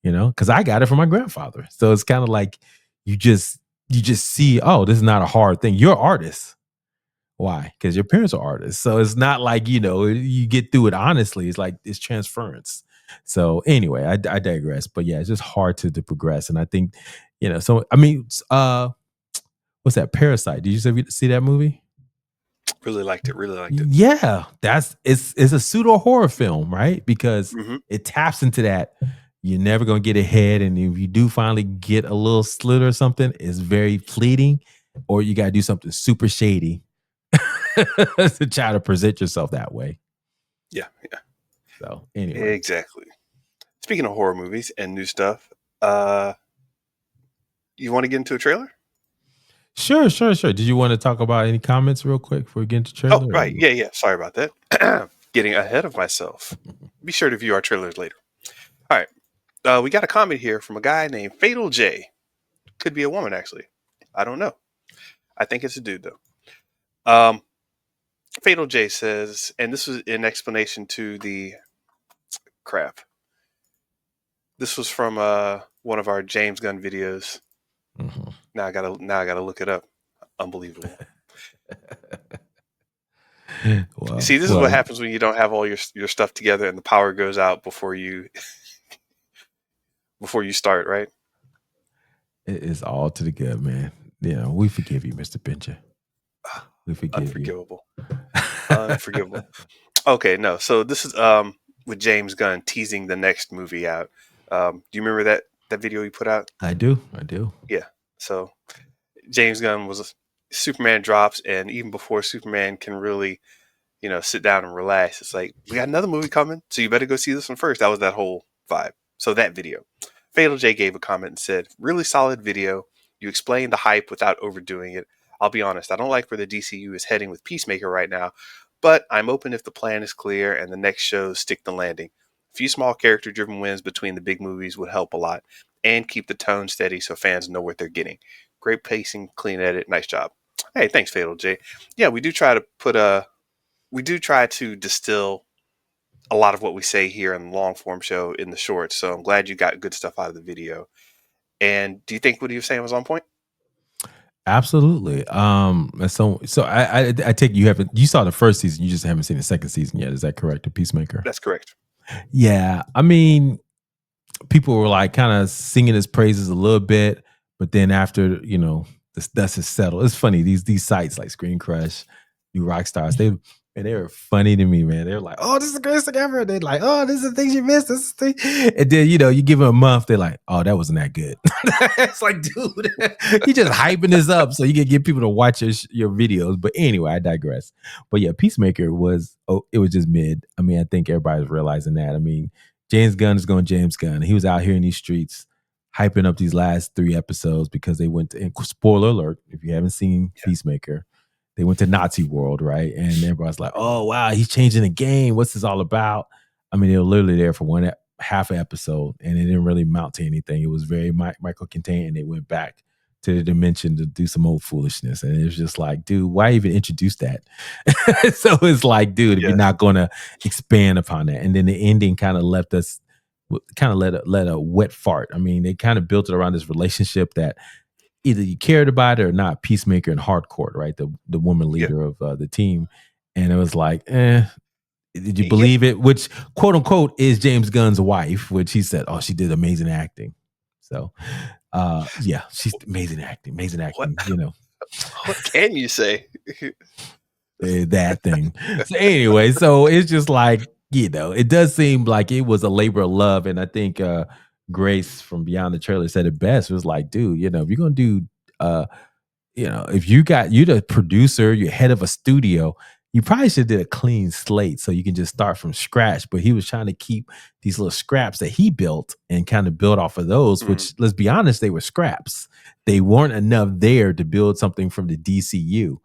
Because I got it from my grandfather. So it's kind of like you just you just see, oh, this is not a hard thing. You're artists. Why? Because your parents are artists. So it's not like, you get through it honestly. It's like it's transference. So anyway, I digress. But yeah, it's just hard to progress. And I think, so I mean, what's that? Parasite. Did you see that movie? Really liked it. Really liked it. Yeah, it's a pseudo horror film, right? Because Hmm. it taps into that. You're never gonna get ahead, and if you do finally get a little slit or something, it's very fleeting, or you gotta do something super shady to try to present yourself that way. Yeah, yeah, So anyway, exactly. Speaking of horror movies and new stuff, uh, you want to get into a trailer? sure. Did you want to talk about any comments real quick before we get into Oh, trailer? right. Or? Yeah, yeah. Sorry about that. getting ahead of myself. Be sure to view our trailers later. All right. We got a comment here from a guy named Fatal J. Could be a woman, actually. I don't know. I think it's a dude, though. Fatal J says, and this was in explanation to the crap. This was from one of our James Gunn videos. Mm-hmm. Now I gotta look it up. Unbelievable. You Well, see, this is what happens when you don't have all your stuff together and the power goes out before you start, right? it is all to the good, man. You know, we forgive you, Mr. Benja. We forgive you. Unforgivable. Unforgivable. Okay, no. So this is with James Gunn teasing the next movie out. Do you remember that video he put out? I do. I do. Yeah. So James Gunn was Superman drops, and even before Superman can really, sit down and relax, it's like, we got another movie coming, so you better go see this one first. That was that whole vibe. So that video. Fatal J gave a comment and said, really solid video. You explained the hype without overdoing it. I'll be honest, I don't like where the DCU is heading with Peacemaker right now, but I'm open if the plan is clear and the next shows stick the landing. A few small character driven wins between the big movies would help a lot and keep the tone steady so fans know what they're getting. Great pacing, clean edit, nice job. Hey, thanks, Fatal J. Yeah, we do try to distill a lot of what we say here in the long form show in the shorts. So I'm glad you got good stuff out of the video. And do you think what he was saying was on point? Absolutely. So I take you saw the first season, you just haven't seen the second season yet. Is that correct? The Peacemaker? That's correct. Yeah. I mean, people were like kind of singing his praises a little bit, but then after the dust is settled, it's funny. These sites like Screen Crush, New Rockstars, they were funny to me, man. They were like, "Oh, this is the greatest thing ever." They're like, "Oh, this is the things you missed." This is the thing. And then you give them a month, they're like, "Oh, that wasn't that good." It's like, dude, you just hyping this up so you can get people to watch your videos. But anyway, I digress. But yeah, Peacemaker it was just mid. I mean, I think everybody's realizing that. I mean, James Gunn is going James Gunn. He was out here in these streets hyping up these last 3 episodes because they went to, and spoiler alert, if you haven't seen Peacemaker, they went to Nazi world, right? And everybody's like, oh, wow, he's changing the game. What's this all about? I mean, they were literally there for half an episode, and it didn't really mount to anything. It was very micro-contained, and they went back to the dimension to do some old foolishness. And it was just like, dude, why even introduce that? So it's like, dude, if you're not going to expand upon that. And then the ending kind of left us, let a wet fart. I mean, they kind of built it around this relationship that either you cared about it or not. Peacemaker and Hardcore, right? The woman leader of the team. And it was like, did you believe it? Which, quote unquote, is James Gunn's wife, which he said, oh, she did amazing acting. So, she's amazing acting. What can you say? That thing. So anyway, so it's just like, it does seem like it was a labor of love. And I think Grace from Beyond the Trailer said it best. It was like, dude, if you're going to do, if you're the producer, you're head of a studio, you probably should have did a clean slate so you can just start from scratch. But he was trying to keep these little scraps that he built and kind of build off of those, which, let's be honest, they were scraps. They weren't enough there to build something from the DCU.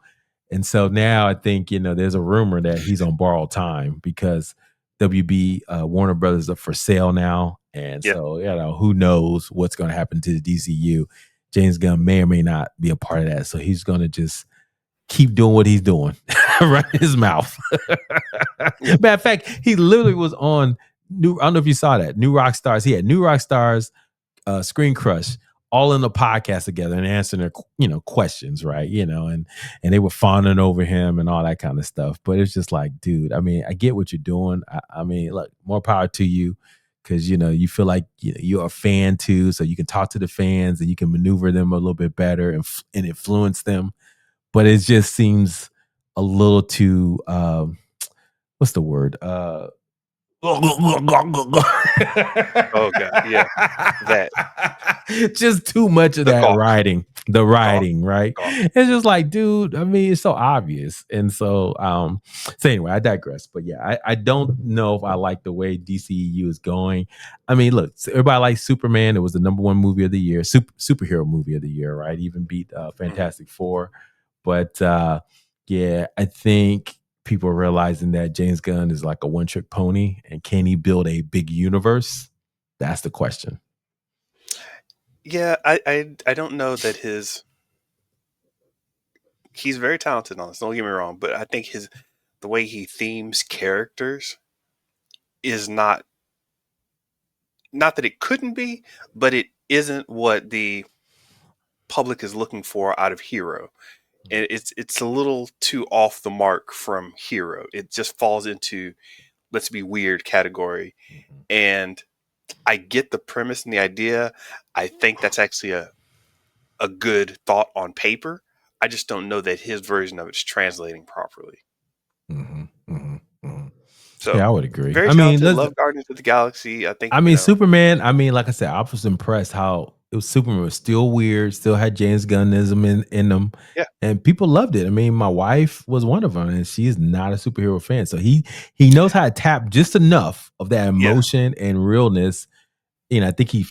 And so now I think, there's a rumor that he's on borrowed time because WB Warner Brothers are for sale now. And so, who knows what's going to happen to the DCU. James Gunn may or may not be a part of that. So he's going to just keep doing what he's doing, right in his mouth. Matter of fact, he literally was on I don't know if you saw that, New Rockstars. He had New Rockstars, Screen Crush, all in the podcast together and answering their questions, right? And they were fawning over him and all that kind of stuff. But it's just like, dude, I mean, I get what you're doing. I mean, look, more power to you, because you feel like you're a fan too, so you can talk to the fans and you can maneuver them a little bit better and influence them. But it just seems a little too what's the word? Oh God, yeah, that just too much of that writing, right? It's just like, dude, I mean, it's so obvious. And so anyway, I digress. But yeah, I don't know if I like the way DCEU is going. I mean, look, everybody likes Superman. It was the #1 movie of the year, superhero movie of the year, right? Even beat Fantastic Four. But yeah, I think people realizing that James Gunn is like a one trick pony, and can he build a big universe? That's the question. Yeah, I don't know that he's very talented on this. Don't get me wrong, but I think the way he themes characters is not that it couldn't be, but it isn't what the public is looking for out of Hero. And it's a little too off the mark from Hero. It just falls into let's be weird category. Mhm. And I get the premise and the idea. I think that's actually a good thought on paper. I just don't know that his version of it's translating properly. Mhm, mhm, mhm. So Yeah, I would agree. very I mean, talented. let's Love Guardians of the Galaxy. I think Superman, I mean, like I said, I was impressed how it was Superman was still weird, still had James Gunnism in them, yeah, and people loved it. I mean, my wife was one of them, and she is not a superhero fan. So he knows how to tap just enough of that yeah, emotion and realness. You know, I think he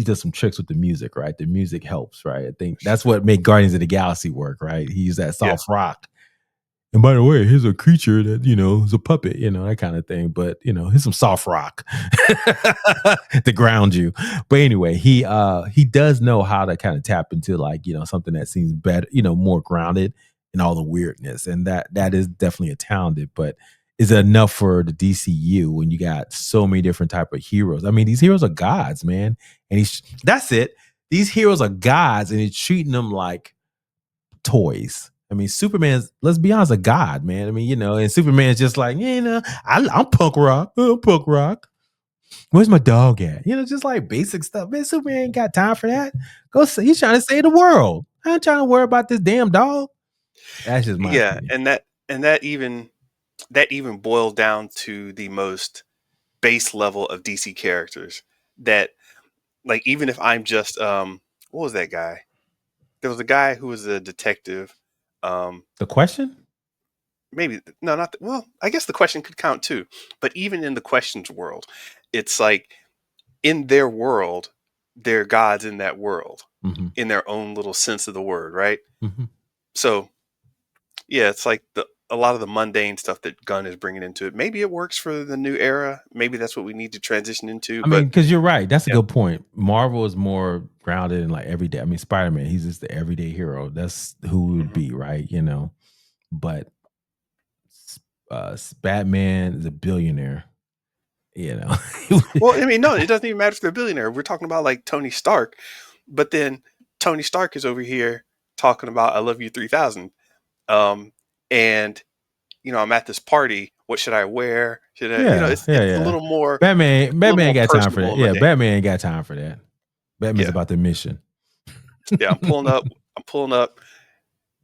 does some tricks with the music, right? The music helps, right? I think that's what made Guardians of the Galaxy work, right? He used that yeah, soft rock. And by the way, here's a creature that, is a puppet, that kind of thing. But, here's some soft rock to ground you. But anyway, he does know how to kind of tap into like, something that seems better, more grounded in all the weirdness. And that is definitely a talented, but is it enough for the DCU when you got so many different type of heroes? I mean, these heroes are gods, man. And that's it. These heroes are gods, and he's treating them like toys. I mean, Superman's, let's be honest, a god, man. I mean, and Superman's just like, I'm punk rock. I'm punk rock. Where's my dog at? Just like basic stuff. Man, Superman ain't got time for that. He's trying to save the world. I ain't trying to worry about this damn dog. That's just my yeah. opinion. And that even boils down to the most base level of DC characters. That like even if I'm just what was that guy? There was a guy who was a detective. Um, The question? maybe no, not the, well. I guess the question could count too. But even in the questions world, it's like in their world, they're gods in that world, Hmm. in their own little sense of the word, right? Hmm. So yeah, it's like a lot of the mundane stuff that Gunn is bringing into it. Maybe it works for the new era. Maybe that's what we need to transition into. I mean, But because you're right. That's a yeah, good point. Marvel is more grounded in like everyday. I mean, Spider-Man, he's just the everyday hero. That's who he would hmm be, right? But Batman is a billionaire. You know, well, I mean, no, it doesn't even matter if they're a billionaire. We're talking about like Tony Stark, but then Tony Stark is over here talking about "I love you 3000," and I'm at this party. What should I wear? Should I? yeah, yeah, It's a yeah. little more, a little Batman more ain't got time for personable that. and Yeah, mundane. Batman ain't got time for that. Batman's Yeah, about the mission. yeah. I'm pulling up. I'm pulling up.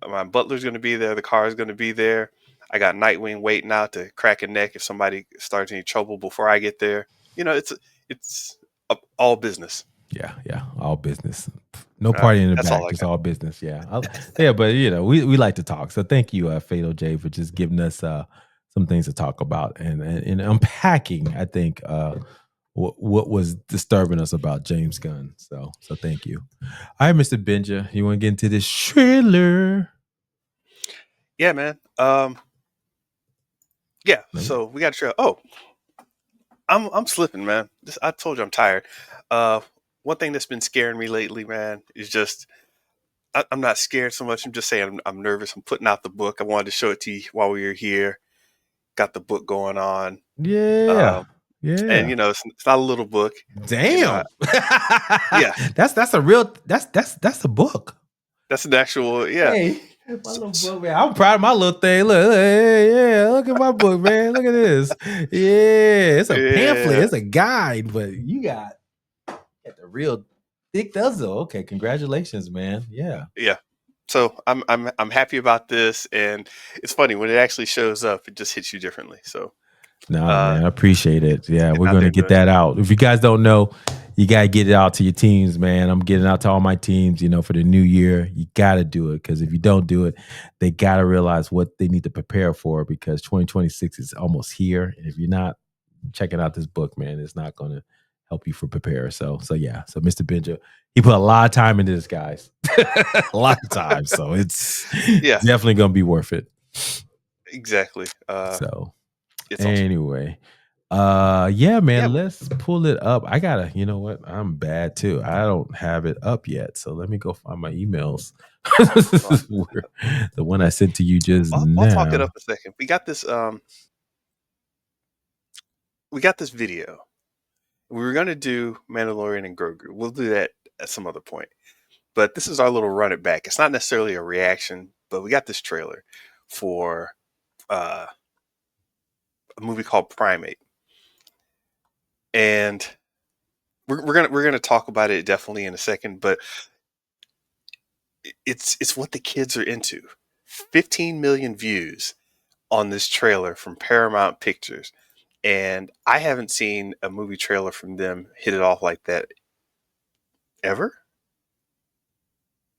My butler's going to be there. The car is going to be there. I got Nightwing waiting out to crack a neck if somebody starts any trouble before I get there. It's all business. Yeah, yeah, all business. No party in the That's all back, I just got. all business. Yeah, yeah, but we like to talk. So thank you, Fatal J, for just giving us some things to talk about and unpacking. I think what was disturbing us about James Gunn. So thank you. All right, Mr. Benja, you want to get into this trailer? Yeah, man. Yeah. So we got to show. Oh, I'm slipping, man. I told you I'm tired. Uh, one thing that's been scaring me lately, man, is just I'm not scared so much. I'm just saying I'm nervous. I'm putting out the book. I wanted to show it to you while we were here. Got the book going on. Yeah, Um, and yeah. it's not a little book. You know, Damn. yeah, That's a real that's a book. that's an actual yeah. Hey, my little book, man. I'm proud of my little thing. Look, hey, yeah, look at my book, man. Look at this. Yeah, it's a pamphlet, Yeah, it's a guide, but you got the real thick dozo. Okay, congratulations, man. Yeah. yeah. So I'm happy about this, and it's funny when it actually shows up, it just hits you differently. So No, uh, man, I appreciate it. just Yeah, getting we're out there gonna and get doing it. that out. If you guys don't know, you gotta get it out to your teams, man. I'm getting out to all my teams, for the new year. You gotta do it because if you don't do it, they gotta realize what they need to prepare for because 2026 is almost here. And if you're not checking out this book, man, it's not gonna help you for prepare. So yeah. So Mr. Benja, he put a lot of time into this, guys. A lot of time. So it's Yeah, definitely gonna be worth it. exactly. So It's awesome. anyway, yeah, Yeah. man, let's pull it up. I gotta, you know what? I'm bad too. I don't have it up yet. So let me go find my emails. This Well, is weird. The one I sent to you just I'll talk it now. up a second. We got this. We got this video. We were gonna do Mandalorian and Grogu. We'll do that at some other point. But this is our little run it back. It's not necessarily a reaction, but we got this trailer for uh, a movie called Primate, and we're gonna talk about it definitely in a second. But it's what the kids are into. 15 million views on this trailer from Paramount Pictures, and I haven't seen a movie trailer from them hit it off like that ever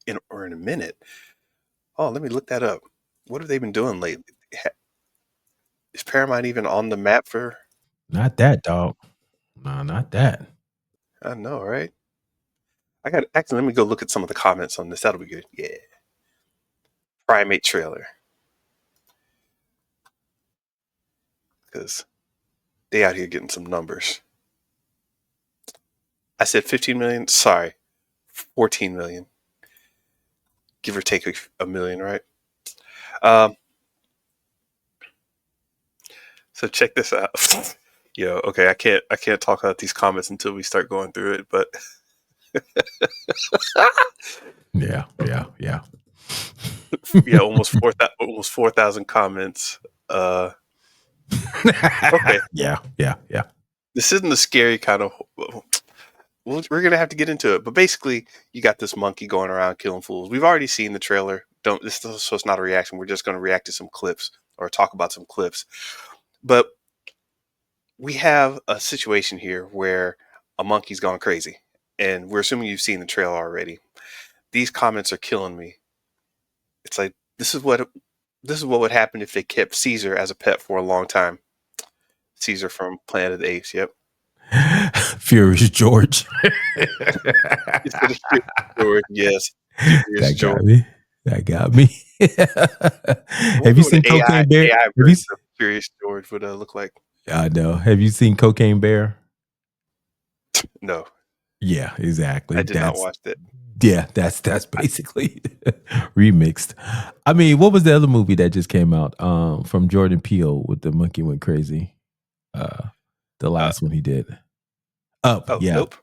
in a minute. Oh, let me look that up. What have they been doing lately? Is Paramount even on the map for? Not that dog. No, not that. I know, right? I got actually. Let me go look at some of the comments on this. That'll be good. Yeah, Primate trailer because they out here getting some numbers. I said 15 million. Sorry, 14 million, give or take a million, right? Um, so check this out. Yo, okay, I can't talk about these comments until we start going through it, but Yeah, yeah, yeah. yeah, almost 4,000 comments. Uh, okay, Yeah, yeah, yeah. this isn't the scary kind of. We're gonna have to get into it, but basically, you got this monkey going around killing fools. We've already seen the trailer. Don't this so it's not a reaction. We're just gonna react to some clips or talk about some clips. But we have a situation here where a monkey's gone crazy, and we're assuming you've seen the trailer already. These comments are killing me. It's like this is what would happen if they kept Caesar as a pet for a long time. Caesar from Planet of the Apes. Yep. Furious George. Instead of Furious George, yes, Furious That George. got me. That got me. I Have wonder you what an seen AI Cocaine Bear? AI Have you? version of Furious George would look like. I know. Have you seen Cocaine Bear? No, Yeah, exactly. I did not watch that. That's basically remixed. I mean, what was the other movie that just came out from Jordan Peele with the monkey went crazy? Uh the Uh, last one he did. Up, oh, yeah. nope,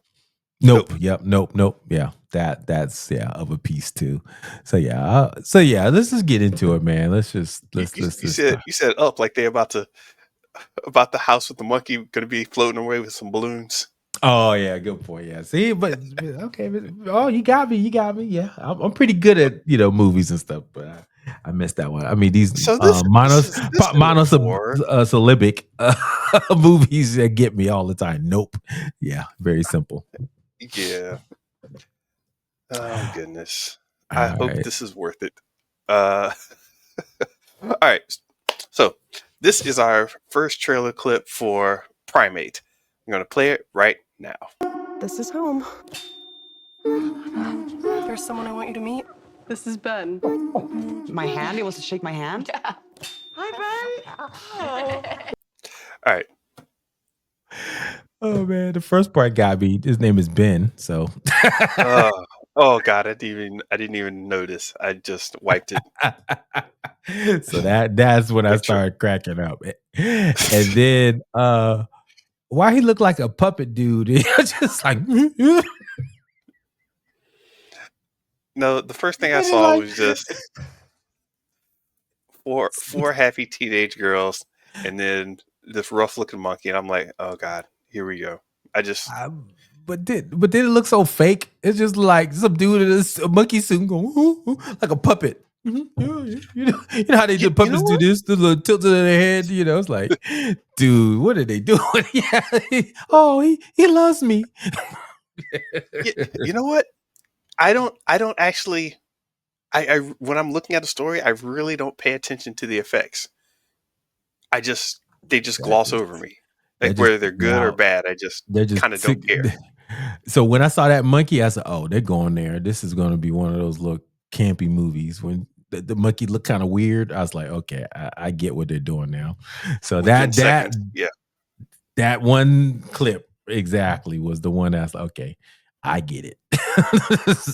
Nope, nope. yep, nope. Yeah. That's yeah, of a piece too. So yeah, let's just get into it, man. Let's just You, let's you, let's you just said you said up like they about the house with the monkey going to be floating away with some balloons. Oh yeah, good point. Yeah, see, but okay, oh, you got me. Yeah, I'm pretty good at movies and stuff, but I missed that one. I mean, these So this is for monosyllabic movies that get me all the time. Nope. Yeah, very simple. yeah. Oh goodness. I All hope right. this is worth it. Uh, all right. So this is our first trailer clip for Primate. I'm going to play it right now. This is home. There's someone I want you to meet. This is Ben. My hand? He wants to shake my hand? Yeah. Hi, Ben. All right. Oh man, the first part got me. His name is Ben, so Oh God, I didn't even notice. I just wiped it. so that's when I Retro. started cracking up. And then why he looked like a puppet dude? Just like No, the first thing I and he saw like was just four happy teenage girls, and then this rough looking monkey, and I'm like, oh God, here we go. I just I, but then it looks so fake. It's just like some dude in a monkey suit going like a puppet. You know how they you, do you know puppets do what? this, the little tilt of their head. It's like, dude, what are they doing? Yeah, oh, he loves me. You know what? I don't actually. I when I'm looking at a story, I really don't pay attention to the effects. They just That gloss just over me, that like just whether they're took me good or out. bad. I just They're just kind of don't care. so when I saw that monkey, I said, "Oh, they're going there. This is going to be one of those little campy movies." When the monkey looked kind of weird. I was like, okay, I get what they're doing now. So Within seconds. Yeah. that one clip exactly was the one that's like, okay, I get it.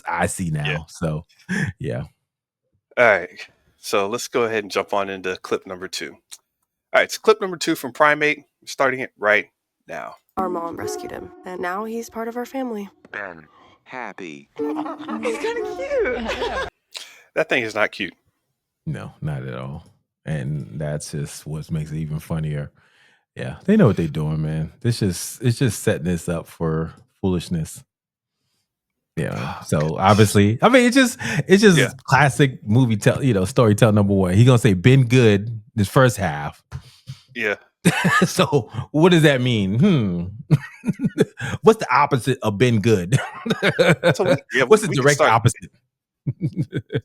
I see Yeah. now. So yeah. All right. So let's go ahead and jump on into clip number 2. All right. So clip number 2 from Primate. Starting it right now. Our mom rescued him, and now he's part of our family. Ben, happy. He's kind of cute. That thing is not cute. No, not at all. And that's just what makes it even funnier. Yeah, they know what they're doing, man. It's just setting this up for foolishness. Yeah. So obviously, I mean, it's just Yeah. classic movie storytelling number 1. He's gonna say Ben Good this first half. Yeah. So what does that mean? What's the opposite of Ben Good? So What's the direct opposite?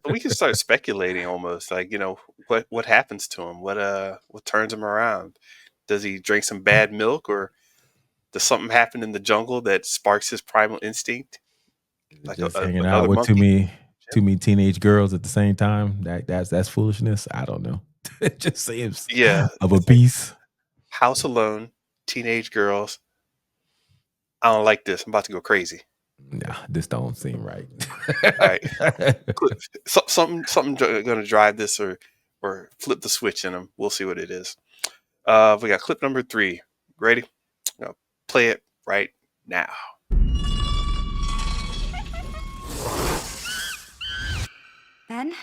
We can start speculating almost, like, what happens to him, what turns him around. Does he drink some bad milk, or does something happen in the jungle that sparks his primal instinct? Like Just hanging out with too many teenage girls at the same time. That's foolishness. I don't know. It just seems of a piece. House alone, teenage girls. I don't like this. I'm about to go crazy. Nah, this don't seem right. All right. Something going to drive this or flip the switch in them. We'll see what it is. We got clip number 3. Ready? Play it right now. Ben?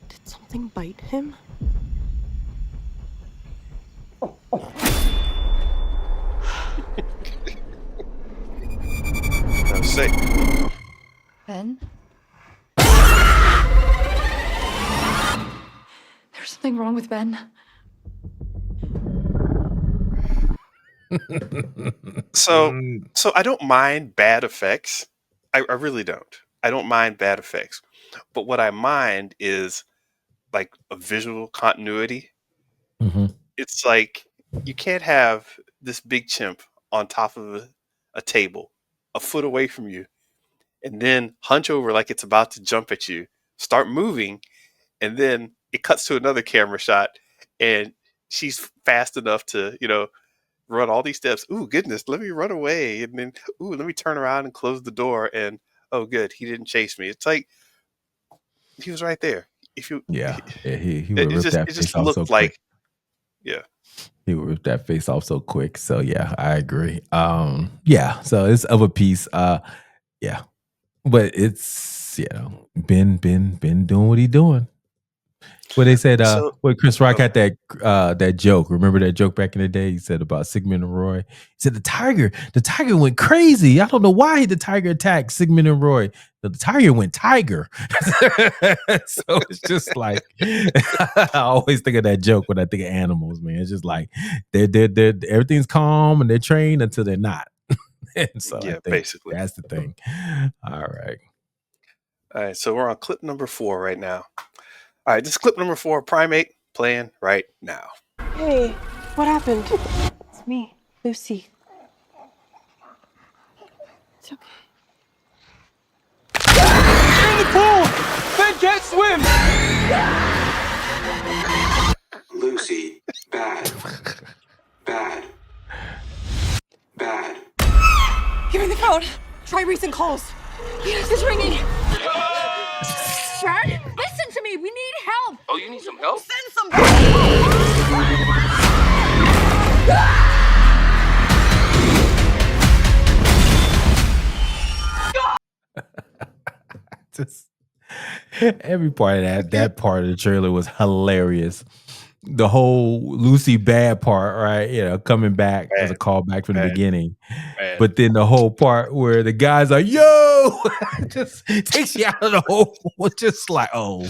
Did something bite him? No, say. Ben? There's something wrong with Ben. So I don't mind bad effects. I really don't. I don't mind bad effects. But what I mind is like a visual continuity. Mm-hmm. It's like you can't have this big chimp on top of a table a foot away from you and then hunch over like it's about to jump at you, start moving, and then it cuts to another camera shot and she's fast enough to, run all these steps. Ooh, goodness, let me run away. And then, let me turn around and close the door. And, oh, good, he didn't chase me. It's like, he was right there. If you, he would rip that face off so quick. Yeah. He would rip that face off so quick. So yeah, I agree. Yeah, so it's of a piece. Yeah. But it's, Ben doing what he doing. Well, they said, Chris Rock had that joke. Remember that joke back in the day? He said about Sigmund and Roy. He said the tiger went crazy. I don't know why the tiger attacked Sigmund and Roy. The tiger went tiger. So it's just like I always think of that joke when I think of animals, man. It's just like they're everything's calm and they're trained until they're not. And so I think basically that's the thing. All right. So we're on clip number 4 right now. All right, this is clip number 4, Primate, playing right now. Hey, what happened? It's me, Lucy. It's okay. In the pool! Ben can't swim! Lucy, bad. Bad. Bad. Give me the phone. Try recent calls. Yes, it's ringing. Dad, listen to me. We need help. Oh, you need some help? Send somebody. Just every part of that part of the trailer was hilarious. The whole Lucy bad part, right? Coming back as a callback from the beginning. But then the whole part where the guys are, yo, just takes you out of the whole, just like, oh,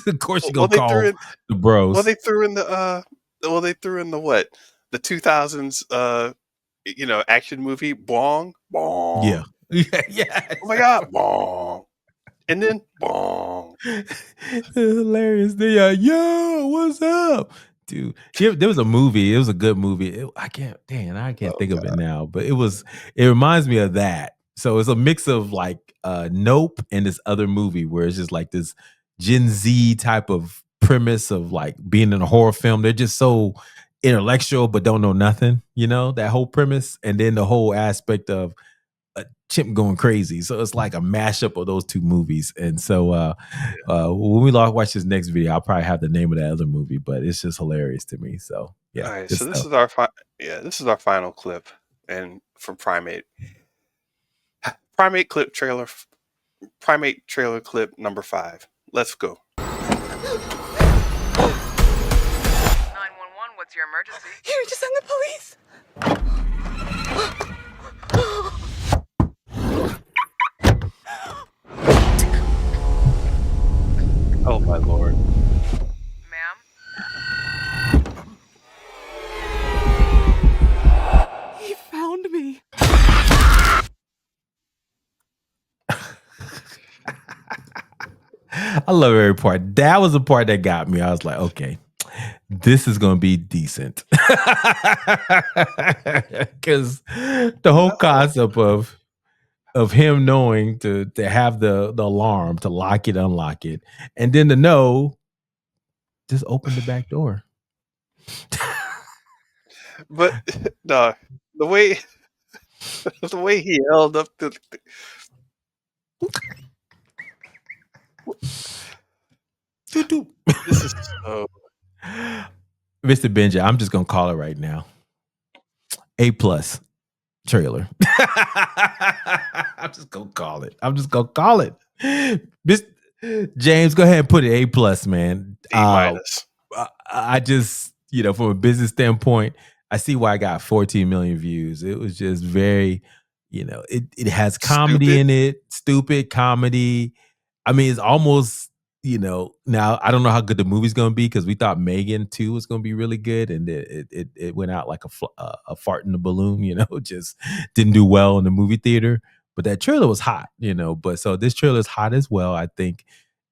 of course you're gonna call the bros. Well, they threw in the what? The 2000s, action movie, Bong. Yeah. Yeah. Oh my God, Bong. And then, bong. Hilarious. They yo, what's up? Dude, there was a movie. It was a good movie. I can't think of it now, but it reminds me of that. So it's a mix of like Nope and this other movie where it's just like this Gen Z type of premise of like being in a horror film. They're just so intellectual but don't know nothing, that whole premise. And then the whole aspect of a chimp going crazy. So it's like a mashup of those two movies. And so when we watch this next video, I'll probably have the name of that other movie, but it's just hilarious to me. So yeah. All right, good so this stuff. is our this is our final clip, and from Primate. Primate trailer clip number 5. Let's go. 911, what's your emergency? You need to send the police. Oh my lord. Ma'am? He found me. I love every part. That was the part that got me. I was like, okay, this is going to be decent. Because the whole concept of him knowing to have the alarm, to lock it, unlock it, and then to know, just open the back door. But no, the way he held up this is so Mr. Benja, I'm just gonna call it right now. A+ trailer. I'm just gonna call it. James, go ahead and put it A+, man. A-. I just, from a business standpoint, I see why I got 14 million views. It was just very, it has comedy in it, stupid comedy. I mean, it's almost, now I don't know how good the movie's going to be because we thought Megan 2 was going to be really good, and it went out like a fart in the balloon, just didn't do well in the movie theater. But that trailer was hot, but so this trailer is hot as well, I think.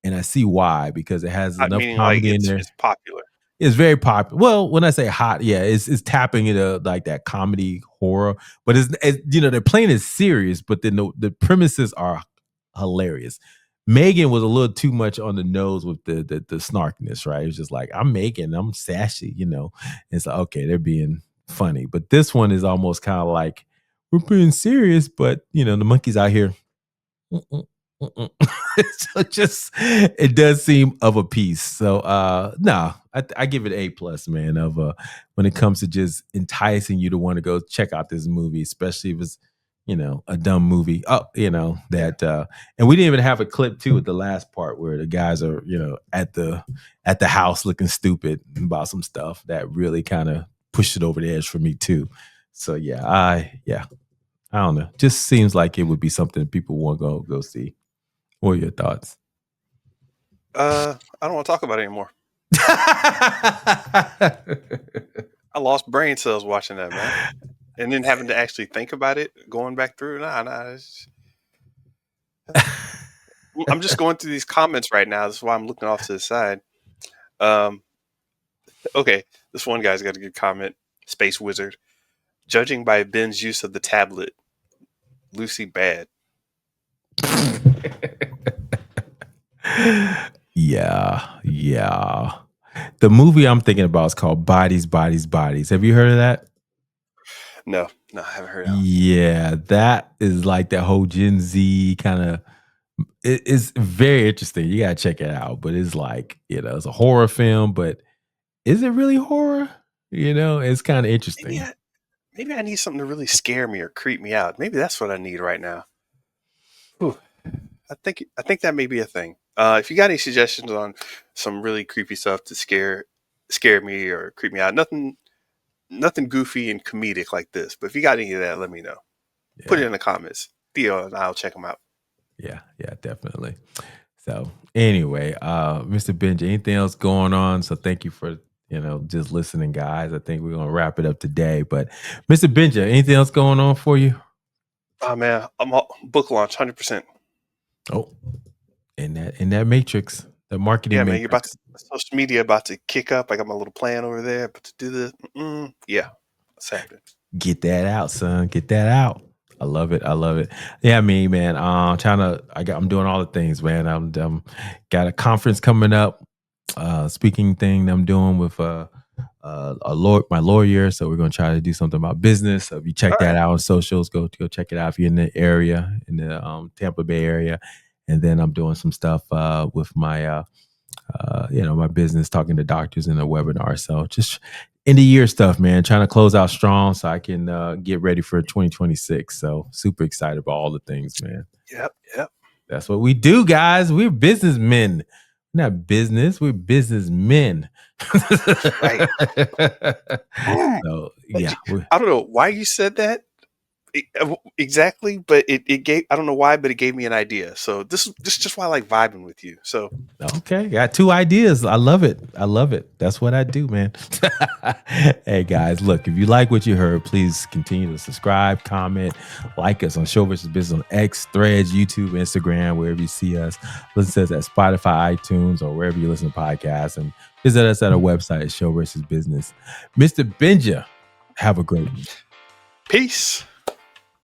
And I see why, because it has enough comedy in there. It's popular. It's very popular. Well, when I say hot, yeah, it's tapping into like that comedy horror, but it's they're playing it serious, but then the premises are hilarious. Megan was a little too much on the nose with the snarkiness, right? It was just like, I'm Megan, I'm sassy, It's like, okay, they're being funny, but this one is almost kind of like, we're being serious, but the monkey's out here. So it does seem of a piece. So I give it A+, man, of when it comes to just enticing you to want to go check out this movie, especially if it's a dumb movie. And we didn't even have a clip too at the last part where the guys are at the house looking stupid about some stuff that really kind of pushed it over the edge for me too. So I don't know, just seems like it would be something people want to go see. What are your thoughts? I don't want to talk about it anymore. I lost brain cells watching that, man. And then having to actually think about it, going back through. I'm just going through these comments right now. That's why I'm looking off to the side. Okay, this one guy's got a good comment. Space Wizard. Judging by Ben's use of the tablet, Lucy bad. Yeah. The movie I'm thinking about is called Bodies, Bodies, Bodies. Have you heard of that? No, I haven't heard of it. Yeah, that is like that whole Gen Z kind of. It's very interesting. You gotta check it out. But it's like, it's a horror film, but is it really horror? It's kind of interesting. Maybe I need something to really scare me or creep me out. Maybe that's what I need right now. Whew. I think that may be a thing. If you got any suggestions on some really creepy stuff to scare me or creep me out, nothing goofy and comedic like this. But if you got any of that, let me know. Yeah. Put it in the comments. Theo and I'll check them out. Yeah, definitely. So anyway, Mr. Benja, anything else going on? So thank you for just listening, guys. I think we're gonna wrap it up today. But Mr. Benja, anything else going on for you? Oh man, I'm all book launch 100%. Oh, in that matrix, the marketing. Yeah, matrix. Man, you're about to, social media about to kick up. I got my little plan over there, but to do this, yeah, what's happening? Get that out, son. Get that out. I love it. I love it. Yeah, me, man. I'm doing all the things, man. I'm got a conference coming up, speaking thing that I'm doing with my lawyer. So we're gonna try to do something about business. So if you check All that right. out on socials, go check it out if you're in the area, in the Tampa Bay area. And then I'm doing some stuff with my my business, talking to doctors in a webinar. So just end of year stuff, man. Trying to close out strong so I can get ready for 2026. So super excited about all the things, man. Yep. Yep. That's what we do, guys. We're businessmen. We're not business. We're businessmen. Right. So yeah, I don't know why you said that exactly, but it gave, I don't know why, but it gave me an idea. So this is just why I like vibing with you. So okay, got two ideas. I love it. I love it. That's what I do, man. Hey guys, look, if you like what you heard, please continue to subscribe, comment, like us on Show vs. Business on X, Threads, YouTube, Instagram, wherever you see us. Listen to us at Spotify, iTunes, or wherever you listen to podcasts, and visit us at our website, Show vs. Business. Mr. Benja, have a great week. peace.